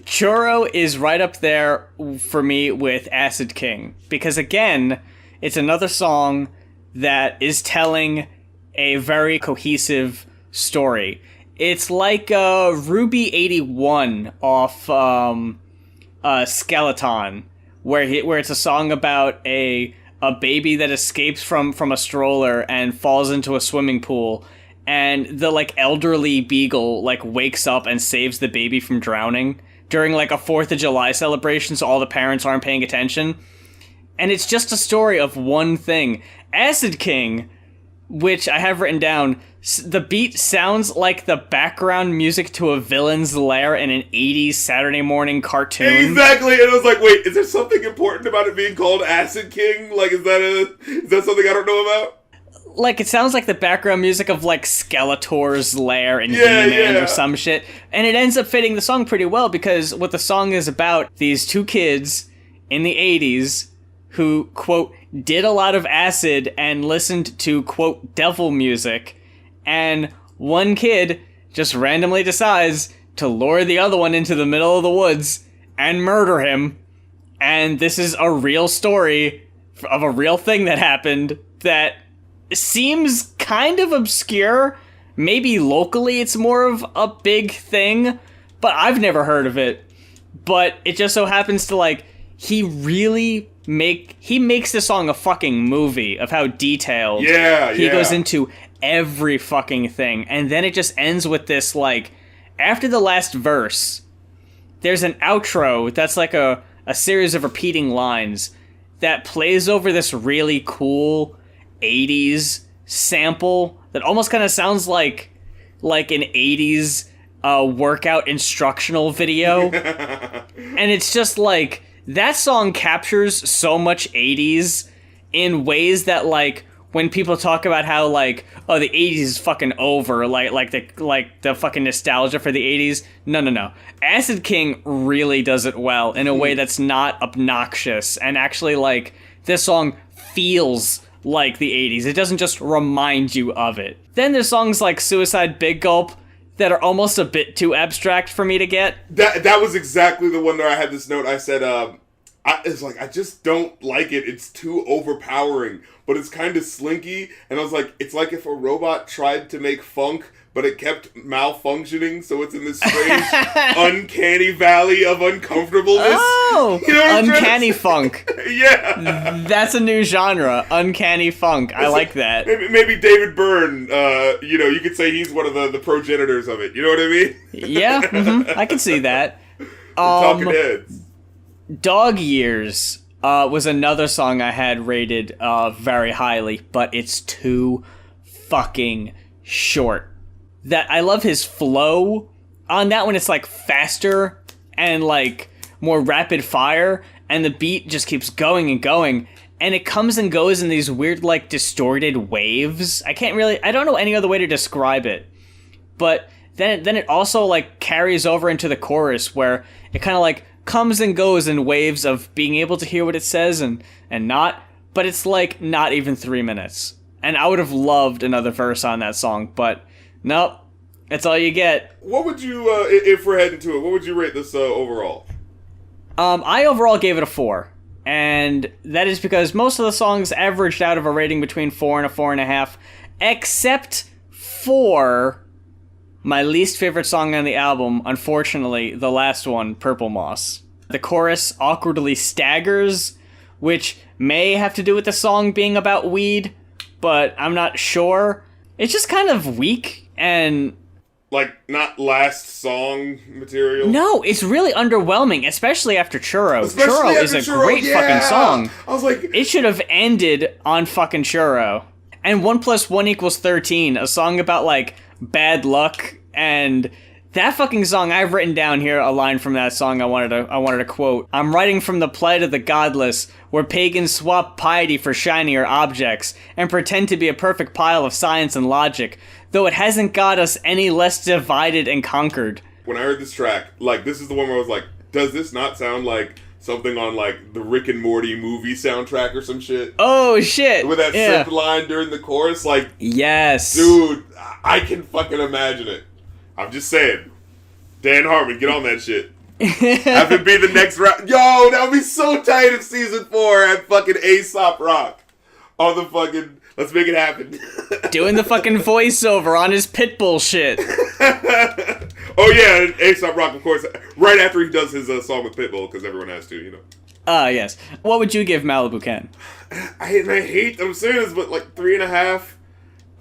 Speaker 3: Churro is right up there for me with Acid King, because again, it's another song that is telling a very cohesive story. It's like Ruby 81 off Skeleton, where it's a song about a baby that escapes from a stroller and falls into a swimming pool, and the like elderly beagle like wakes up and saves the baby from drowning during like a 4th of July celebration, so all the parents aren't paying attention. And it's just a story of one thing. Acid King, which I have written down, the beat sounds like the background music to a villain's lair in an 80s Saturday morning cartoon.
Speaker 2: Exactly, and I was like, wait, is there something important about it being called Acid King? Like, is that something I don't know about?
Speaker 3: Like, it sounds like the background music of, like, Skeletor's lair in He-Man or some shit. And it ends up fitting the song pretty well, because what the song is about, these two kids in the 80s who, quote, did a lot of acid and listened to, quote, devil music. And one kid just randomly decides to lure the other one into the middle of the woods and murder him. And this is a real story of a real thing that happened that seems kind of obscure. Maybe locally it's more of a big thing, but I've never heard of it. But it just so happens to, like, he makes this song a fucking movie of how detailed he goes into every fucking thing. And then it just ends with this, like, after the last verse, there's an outro that's like a series of repeating lines that plays over this really cool 80s sample that almost kind of sounds like an 80s workout instructional video. And it's just like, that song captures so much 80s in ways that, like, when people talk about how, like, oh, the 80s is fucking over, like the fucking nostalgia for the 80s. No. Acid King really does it well in a way that's not obnoxious and actually, like, this song feels like the 80s. It doesn't just remind you of it. Then there's songs like Suicide Big Gulp that are almost a bit too abstract for me to get.
Speaker 2: That was exactly the one where I had this note. I said, I just don't like it. It's too overpowering, but it's kind of slinky. And I was like, it's like if a robot tried to make funk, but it kept malfunctioning, so it's in this strange, uncanny valley of uncomfortableness.
Speaker 3: Oh,
Speaker 2: you know
Speaker 3: uncanny funk.
Speaker 2: Yeah,
Speaker 3: that's a new genre, uncanny funk. I like that.
Speaker 2: Maybe David Byrne. You could say he's one of the progenitors of it. You know what I mean?
Speaker 3: Yeah, I can see that.
Speaker 2: Talking Heads.
Speaker 3: Dog Years was another song I had rated very highly, but it's too fucking short. That I love his flow on that one. It's like faster and like more rapid fire, and the beat just keeps going and going, and it comes and goes in these weird like distorted waves. I don't know any other way to describe it. But then it also like carries over into the chorus where it kind of like comes and goes in waves of being able to hear what it says and not, but it's like not even 3 minutes. And I would have loved another verse on that song, but nope, that's all you get.
Speaker 2: What would you, if we're heading to it, what would you rate this overall?
Speaker 3: I overall gave it a 4. And that is because most of the songs averaged out of a rating between 4 and a 4.5, except for my least favorite song on the album, unfortunately, the last one, Purple Moss. The chorus awkwardly staggers, which may have to do with the song being about weed, but I'm not sure. It's just kind of weak and...
Speaker 2: Like, not last song material?
Speaker 3: No, it's really underwhelming, especially after Churro. Churro is a great fucking song.
Speaker 2: I was like...
Speaker 3: It should have ended on fucking Churro. And 1 + 1 = 13, a song about, like, bad luck, and that fucking song, I've written down here a line from that song I wanted to quote. I'm writing from the plight of the godless, where pagans swap piety for shinier objects, and pretend to be a perfect pile of science and logic, though it hasn't got us any less divided and conquered.
Speaker 2: When I heard this track, like, this is the one where I was like, does this not sound like something on, like, the Rick and Morty movie soundtrack or some shit?
Speaker 3: Oh, shit.
Speaker 2: With that synth line during the chorus, like...
Speaker 3: Yes.
Speaker 2: Dude, I can fucking imagine it. I'm just saying. Dan Harmon, get on that shit. Have him be the next round. Yo, that would be so tight if season 4 had fucking Aesop Rock on the fucking... Let's make it happen.
Speaker 3: Doing the fucking voiceover on his Pitbull shit.
Speaker 2: Oh yeah, Aesop Rock, of course, right after he does his song with Pitbull, because everyone has to, you know.
Speaker 3: Yes. What would you give Malibu, Ken?
Speaker 2: I hate I'm saying this, but like 3.5.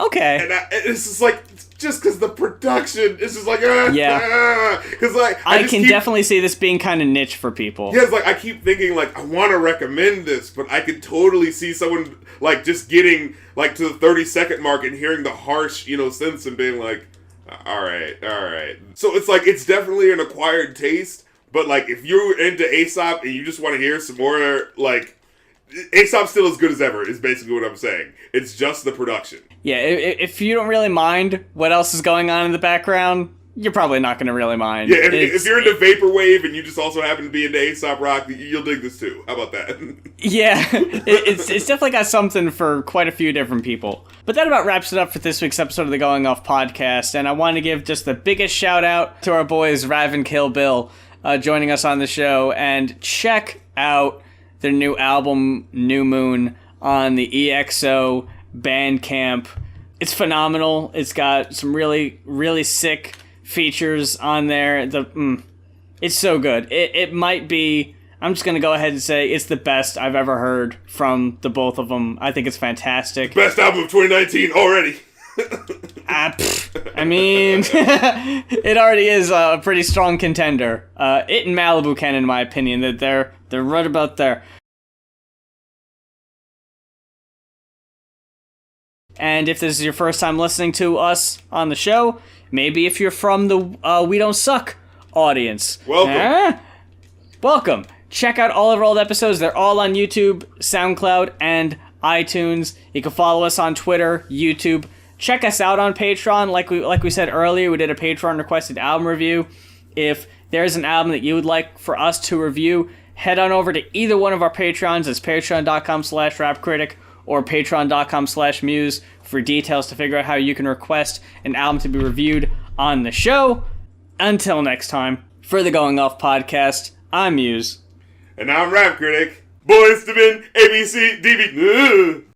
Speaker 3: Okay.
Speaker 2: And it's just like, just because the production, it's just like, because like
Speaker 3: I can definitely see this being kind of niche for people.
Speaker 2: Yeah, it's like I keep thinking like I want to recommend this, but I could totally see someone like just getting like to the 30-second mark and hearing the harsh, synths and being like, all right. So it's like it's definitely an acquired taste, but like if you're into Aesop and you just want to hear some more, like Aesop's still as good as ever is basically what I'm saying. It's just the production.
Speaker 3: Yeah, if you don't really mind what else is going on in the background, you're probably not going to really mind.
Speaker 2: Yeah, if you're into Vaporwave and you just also happen to be into Aesop Rock, you'll dig this too. How about that?
Speaker 3: Yeah, it's definitely got something for quite a few different people. But that about wraps it up for this week's episode of the Going Off podcast, and I want to give just the biggest shout out to our boys Rav and Kill Bill joining us on the show, and check out their new album, New Moon, on the EXO Bandcamp. It's phenomenal. It's got some really, really sick features on there. It's so good. It might be, I'm just going to go ahead and say it's the best I've ever heard from the both of them. I think it's fantastic.
Speaker 2: Best album of 2019 already.
Speaker 3: I mean, it already is a pretty strong contender. It and Malibu can, in my opinion, that they're right about there. And if this is your first time listening to us on the show, maybe if you're from the We Don't Suck audience.
Speaker 2: Welcome.
Speaker 3: Welcome. Check out all of our old episodes. They're all on YouTube, SoundCloud, and iTunes. You can follow us on Twitter, YouTube. Check us out on Patreon. Like we said earlier, we did a Patreon requested album review. If there's an album that you would like for us to review, head on over to either one of our Patreons. It's patreon.com/rapcritic or patreon.com/muse for details to figure out how you can request an album to be reviewed on the show. Until next time, for the Going Off podcast, I'm Muse.
Speaker 2: And I'm Rap Critic. Boys to men, ABC, DB.